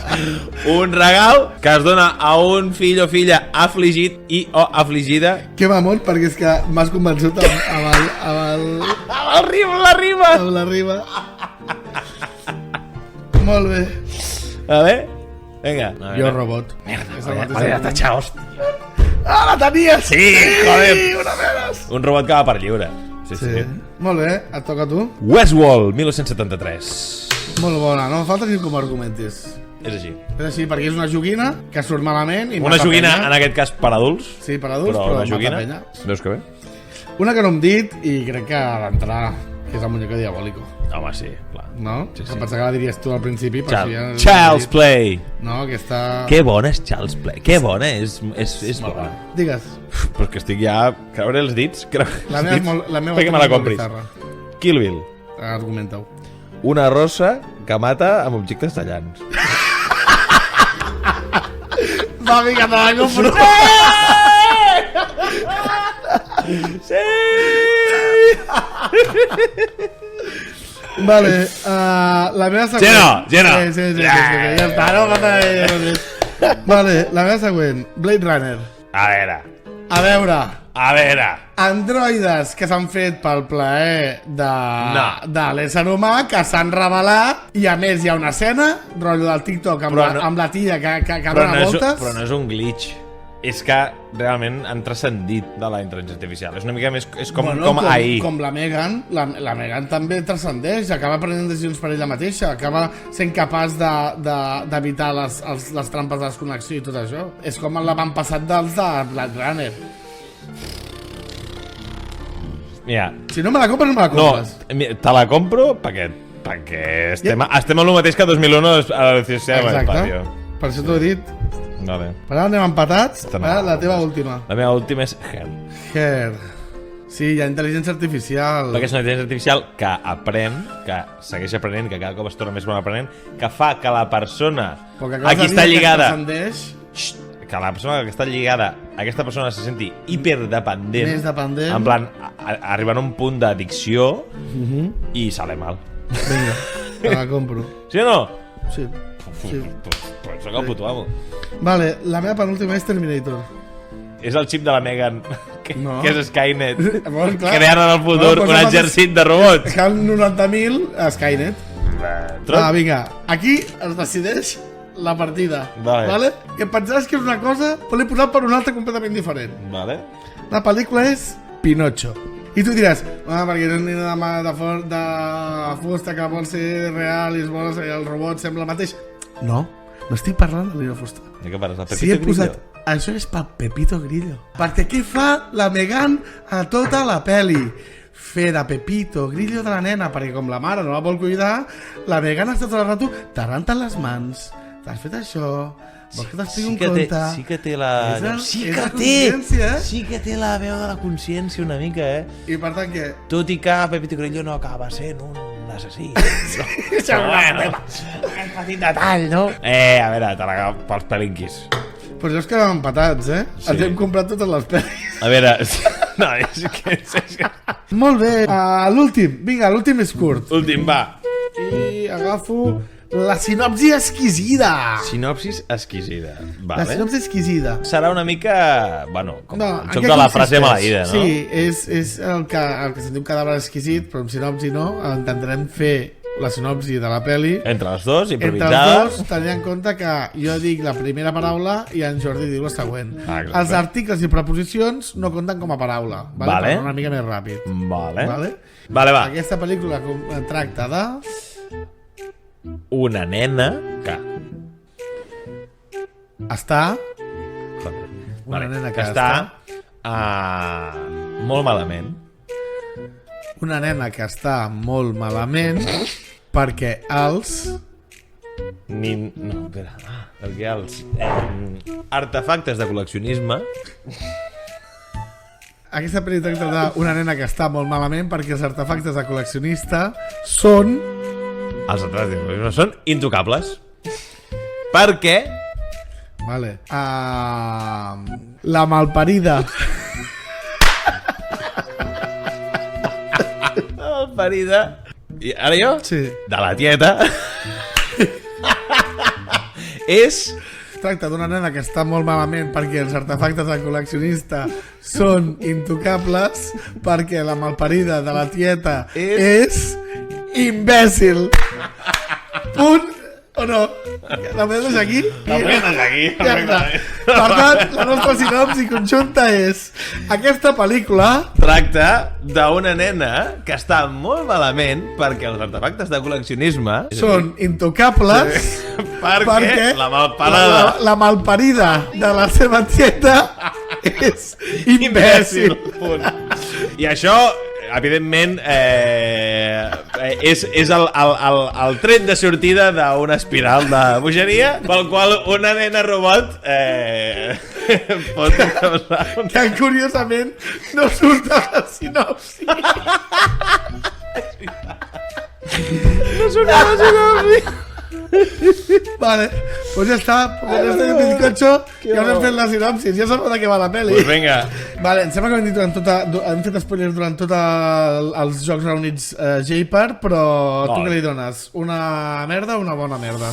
Un regal que es dona a un fill o filla afligit i o afligida. Que mamón, perquè és que m'has convençut amb La rima. amb la rima. Molt bé. Vale? Vinga. Jo robot. Vale, ja està, xao. Ah, la tenies! Sí, joder. Una menos. Un robot que va per lliure. Sí. Molt bé, et toca a tu. Westworld, 1973. Molt bona, no falta ni com argumentis. És així. És així, perquè és una joguina que surt malament i Una mata joguina, penya. en aquest cas, per adults. Sí, per adults, però una mata joguina. penya. Veus que bé? Una que no hem dit i crec que ha d'entrar, que és el muñeco diabólico. Home, sí, clar. No? Sí. Em pensava que la diries tu al principi. Per si ja... Child's Play. No, aquesta... Que bona és Child's Play. Que bona, és bona. Digues. Però és que estic ja... Creure els dits. La meva Perquè me la compris. bizarra. Kill Bill. Argumenta-ho. Una rossa que mata amb objectes tallants. Va, vinga, te la compro. Sí! Vale, la meva següent... Geno. Sí, ja està, no passa res. Vale, la meva següent. Blade Runner. A A veure, androides que s'han fet pel plaer de l'ésser humà, que s'han revelat, i a més hi ha una escena, rotllo del TikTok, amb la tia que dona voltes. Però no és un glitch. És que realment han transcendit de la intel·ligència artificial. És una mica més... És com AI. Com la Megan, la Megan també transcendeix, acaba prenent decisions per ella mateixa, acaba sent capaç d'evitar les trampes de desconnexió i tot això. És com l'avantpassat dels de Blade Runner. Mira, Si no me la compres, no me la compres. te la compro perquè estem en el mateix que 2001 a l'Odissea de l'Espacio. Per això t'ho he dit. Vale. Per ara anem empatats. Estem La teva última. La meva última és Her. Her. Sí, hi ha intel·ligència artificial. Perquè és una intel·ligència artificial que aprèn, que segueix aprenent, que cada cop es torna més bon aprenent, que fa que la persona a qui està lligada... Que la persona que està lligada a aquesta persona se senti hiperdependent. Més dependent. En plan, arribant a un punt d'addicció i sale mal. Vinga, te la compro. Sí o no? Sí. Pues soc el puto amo. Vale, la meva penúltima és Terminator. És el xip de la Megan, que és Skynet, Bueno, clar. creant en el futur Bueno, un exèrcit de robots. Cal 90.000 a Skynet. Vinga, aquí es decideix la partida. Vale. Que pensaràs que és una cosa, però l'he posat per una altra completament diferent. Vale. La pel·lícula és Pinocho. I tu diràs, perquè és un nino de fusta que vol ser real i el robot sembla el mateix. No estic parlant del nino de fusta. De què parles? El Si he Pepito posat... Grillo? Això és pel Pepito Grillo. Perquè què fa la Megan a tota la peli? Fer de Pepito Grillo de la nena, perquè com la mare no la vol cuidar, la Megan està tot el rato t'arranten les mans. T'has fet això... Vols que t'expliqui un conte? Sí que té la... Sí que té la veu de la consciència una mica, I per tant què? Tot i que Pepito Grillo no acaba sent un assassí. Aquest petit detall, no? A veure, te l'agafo pels pelinquis. Però jo es quedem empatats, Sí. Ens hem comprat totes les pel·lis. A veure... No, és que... Molt bé, l'últim. Vinga, l'últim és curt. Últim, va. I agafo la sinopsi exquisida. Sinopsis exquisida. La Vale. sinopsi exquisida. Serà una mica... Bueno, com No, el en joc què de la frase consisteix? maleïda, no? Sí, és el que se'n diu cadàver exquisit, però amb sinopsi no. Intentarem fer la sinopsi de la peli Entre els dos, entre improvisada. els dos, tenint en compte que jo dic la primera paraula i en Jordi diu la següent. Exacte. Els articles i preposicions no compten com a paraula, vale? Vale. Per anar una mica més ràpid. Vale. Vale? Vale, va. Aquesta pel·lícula tracta de... Una nena que... Està... Vale, nena que està molt malament. Una nena que està molt malament perquè els... No, espera. Perquè els artefactes de col·leccionisme... Aquesta pel·li tracta d'una nena que està molt malament perquè els artefactes de col·leccionista són... Els artefactes de col·leccionisme són intocables. Perquè... Vale. La malparida. Malparida. I ara jo? Sí. De la tieta. És... Tracta d'una nena que està molt malament perquè els artefactes del col·leccionista són intocables perquè la malparida de la tieta és imbècil. Punt o no? La podem deixar aquí? La podem deixar aquí. Ja està. Per tant, la nostra sinopsi conjunta és aquesta pel·lícula tracta d'una nena que està molt malament perquè els artefactes de col·leccionisme són intocables perquè la malparada la malparida de la seva tieta és imbècil. I això, evidentment, és el tret de sortida d'una espiral de bogeria pel qual una nena robot pot causar... Que curiosament no surt a la sinopsi. No surt a la sinopsi. Vale, pues ja està. Pues ja està el bizcocho. Ja us hem fet la sinopsis. Ja sabeu de què va la pel·li. Pues vinga. Vale, em sembla que hem dit hem fet spoilers durant tots els Jocs Reunits J-Par, però tu què li dones? Una merda o una bona merda?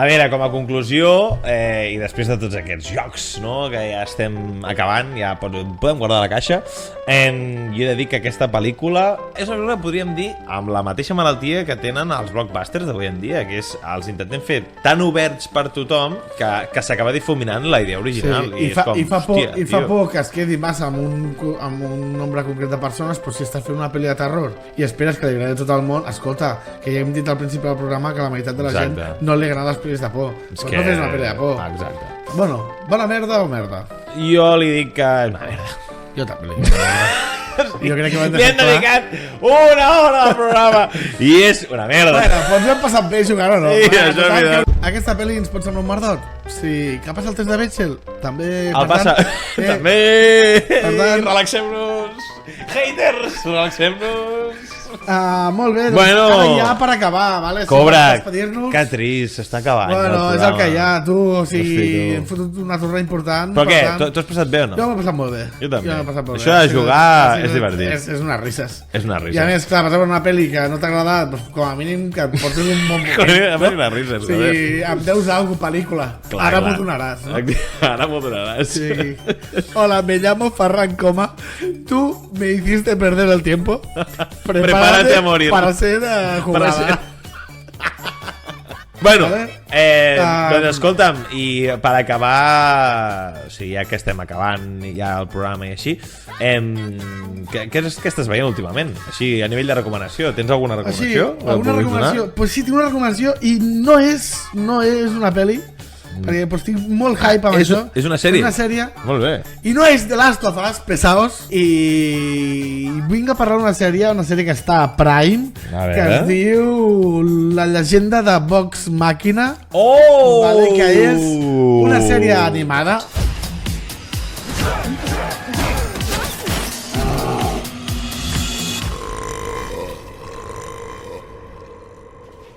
A veure, com a conclusió, i després de tots aquests jocs, no?, que ja estem acabant, ja podem guardar la caixa, jo he de dir que aquesta pel·lícula és una pel·lícula que podríem dir amb la mateixa malaltia que tenen els blockbusters d'avui en dia, que és els intentem fer tan oberts per tothom que s'acaba difuminant la idea original. Sí, i fa por que es quedi massa amb un nombre concret de persones, però si estàs fent una pel·li de terror i esperes que li agradi a tot el món, escolta, que ja hem dit al principi del programa que la meitat de la gent no li agraden les pel·lis de por. Doncs no fes una pel·li de por. Exacte. Bueno, bona merda o merda? Jo li dic que és una merda. Jo també li dic una merda. Jo crec que ho hem li hem dedicat una hora al programa i és una merda. Bueno, doncs ho hem passat bé jugant o no? Sí, això és veritat. Aquesta pel·li ens pot semblar un merdot? Sí, que passa el test de Bechdel? També... El passa... També... Per tant... Relaxem-nos! Haters! Relaxem-nos! Molt bé, doncs bueno, ara ja per acabar, vale? Cobra, que trist, s'està acabant. Bueno, és el que hi ha, tu, o sigui, hem fotut una torre important. Però què, t'ho has passat bé o no? Jo m'ho he passat molt bé. Jo també. Això de jugar és divertit. És unes risses. És unes risses. I a més, clar, vas a veure una pel·li que no t'ha agradat, doncs, com a mínim que et portis un bon moment. A més, unes risses. Sí, em deus alguna pel·lícula. Ara m'ho donaràs, no? Ara m'ho donaràs. Sí. Hola, me llamo Ferran Coma. Tú me hiciste perder el tiempo. Prepárate a morir. Para ser jugada. Bueno, doncs escolta'm, i per acabar, o sigui, ja que estem acabant ja el programa i així, què estàs veient últimament? Així, a nivell de recomanació, tens alguna recomanació? Alguna recomanació? Pues sí, tinc una recomanació i no és una pel·li, perquè pues, tinc molt hype amb això. És una sèrie? És una sèrie. Molt bé. I no és The Last of Us, pesaos. I vinc a parlar d'una sèrie que està a Prime, que es diu La llegenda de Vox Machina. Vale, que és una sèrie animada.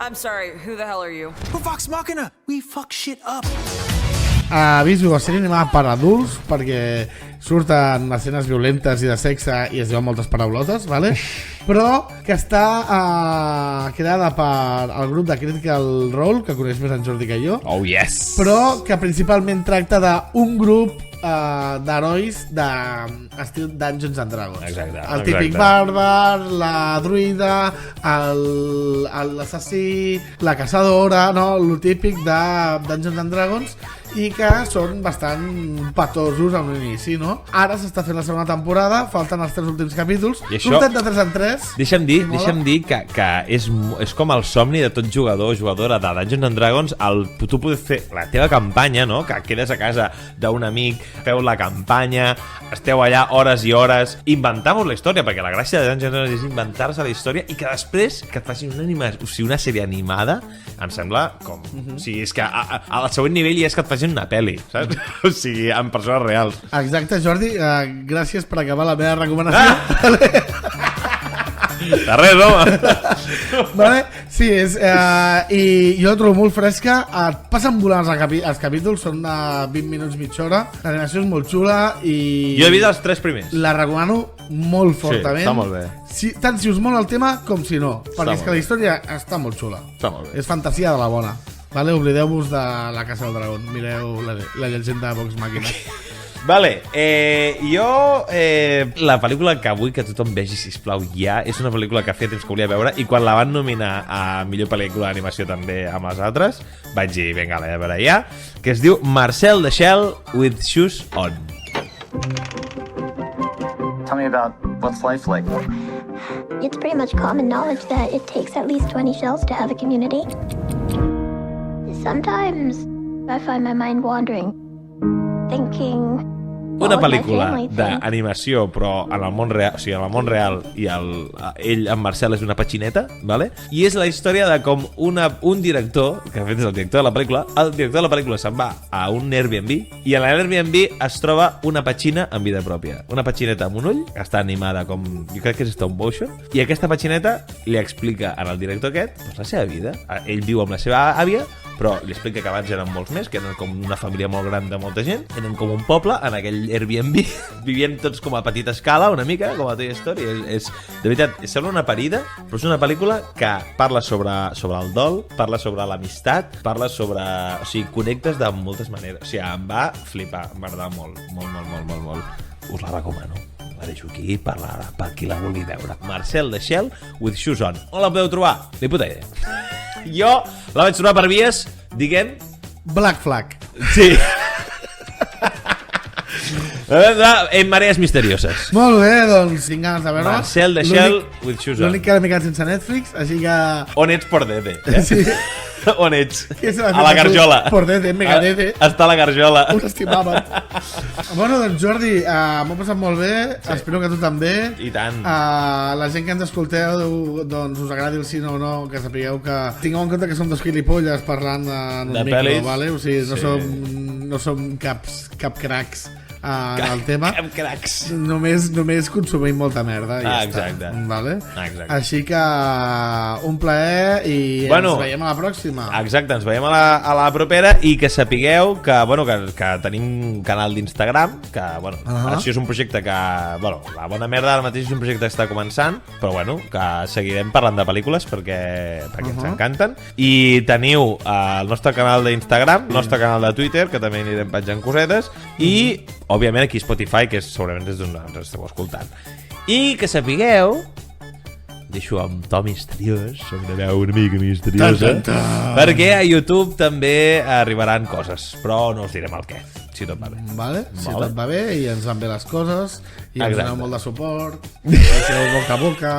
I'm sorry, who the hell are you? We're Vox Machina. We fuck shit up. Aviso, la sèrie animada per adults, perquè surten escenes violentes i de sexe i es diuen moltes paraulotes, vale? Però que està creada per el grup de Critical Role, que coneix més en Jordi que jo. Oh, yes! Però que principalment tracta d'un grup d'herois d'estil Dungeons and Dragons. Exacte. El típic bàrbar, la druida, l'assassí, la caçadora, no? El típic de Dungeons and Dragons, i que són bastant patosos en l'inici, no? Ara s'està fent la segona temporada, falten els 3 últims capítols, surten de 3 en 3. Deixa'm dir que és com el somni de tot jugador o jugadora de Dungeons and Dragons, tu poder fer la teva campanya, no? Que quedes a casa d'un amic, feu la campanya, esteu allà hores i hores, inventamos la història, perquè la gràcia de Dungeons and Dragons és inventar-se la història i que després que et facin una sèrie animada, em sembla com... O sigui, és que al següent nivell ja és que et facin una pel·li, saps? O sigui, amb persones reals. Exacte, Jordi, gràcies per acabar la meva recomanació. De res, home. Vale? Sí, i jo la trobo molt fresca. Et passen volant els capítols, són de 20 minuts, mitja hora. L'animació és molt xula i... Jo he vist els 3 primers. La recomano molt fortament. Sí, està molt bé. Tant si us mola el tema com si no, perquè és que la història està molt xula. Està molt bé. És fantasia de la bona. Vale, oblideu-vos de La Casa del Dragón. Mireu la llegenda de Vox Machina. Vale, la pel·lícula que vull que tothom vegi, sisplau, ja és una pel·lícula que feia temps que volia veure i quan la van nominar a millor pel·lícula d'animació també amb els altres vaig dir, vinga, a veure ja, que es diu Marcel the Shell with Shoes On. Tell me about what's life like. It's pretty much common knowledge that it takes at least 20 shells to have a community. Sometimes I find my mind wandering, thinking... Una pel·lícula d'animació, però en el món real, o sigui, en el món real, i ell, en Marcel, és una petxineta, ¿vale? I és la història de com un director, que de fet és el director de la pel·lícula se'n va a un Airbnb, i en l'Airbnb es troba una petxina en vida pròpia. Una petxineta amb un ull, que està animada com... Jo crec que és stop motion, i aquesta petxineta li explica al director aquest doncs, la seva vida. Ell viu amb la seva àvia, però li explica que abans eren molts més, que eren com una família molt gran de molta gent, eren com un poble en aquell Airbnb, vivien tots com a petita escala, una mica, com a Toy Story. De veritat, sembla una parida, però és una pel·lícula que parla sobre el dol, parla sobre l'amistat, parla sobre... O sigui, connectes de moltes maneres. O sigui, em va flipar, em va agradar molt, molt, molt, molt, molt, molt. Us la recomano. La deixo aquí per qui la vulgui veure. Marcel the Shell with Shoes On. On la podeu trobar? Ni puta idea. Jo la vaig trobar per vies, diguem... Black Flag. Sí. En Marees Misterioses. Molt bé, doncs tinc ganes de veure. Marcel the Shell with Shoes On. L'únic que m'he quedat sense Netflix, així que... On ets por Dede, Sí. On ets? A la Garjola. Por Dede, mega Dede. Està a la Garjola. Us estimàvem. Bueno, doncs Jordi, m'ho he passat molt bé, espero que tu també. I tant. La gent que ens escolteu, doncs us agradi el cine o no, que sapigueu que... Tingueu en compte que som dos gilipolles parlant en un micro, vale? O sigui, no som cap cracs en el tema. Cap cracs. Només consumim molta merda i exacte. Vale? Exacte. Així que un plaer i ens veiem a la pròxima. Exacte, ens veiem a la propera i que sapigueu que tenim un canal d'Instagram que, això és un projecte que, la bona merda ara mateix és un projecte que està començant, però que seguirem parlant de pel·lícules perquè ens encanten. I teniu el nostre canal d'Instagram, el nostre canal de Twitter, que també anirem penjant cosetes, i òbviament aquí Spotify, que segurament és d'on ens esteu escoltant. I que sapigueu deixo amb to misteriós, amb una veu una mica misteriosa, perquè a YouTube també arribaran coses, però no us direm el què, si tot va bé. Vale? Si tot va bé i ens van bé les coses i ens doneu molt de suport, deixeu boca a boca.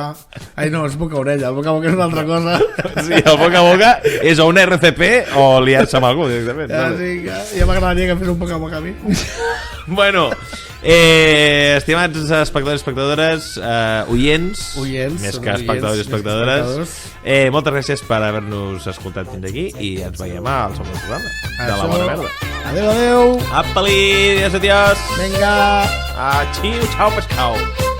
Ai no, és boca a orella, el boca a boca és una altra cosa. Sí, el boca a boca és o un RCP o liar-se amb algú directament. Ja m'agradaria que fes un boca a boca a mi. Bueno, estimats espectadors i espectadores, oients, més que espectadors i espectadores, moltes gràcies per haver-nos escoltat fins aquí i ens veiem al següent programa de La Bona Merda. Adéu, adéu. Apa-li, adiós, adiós. Vinga. Xiu, xau, pescau.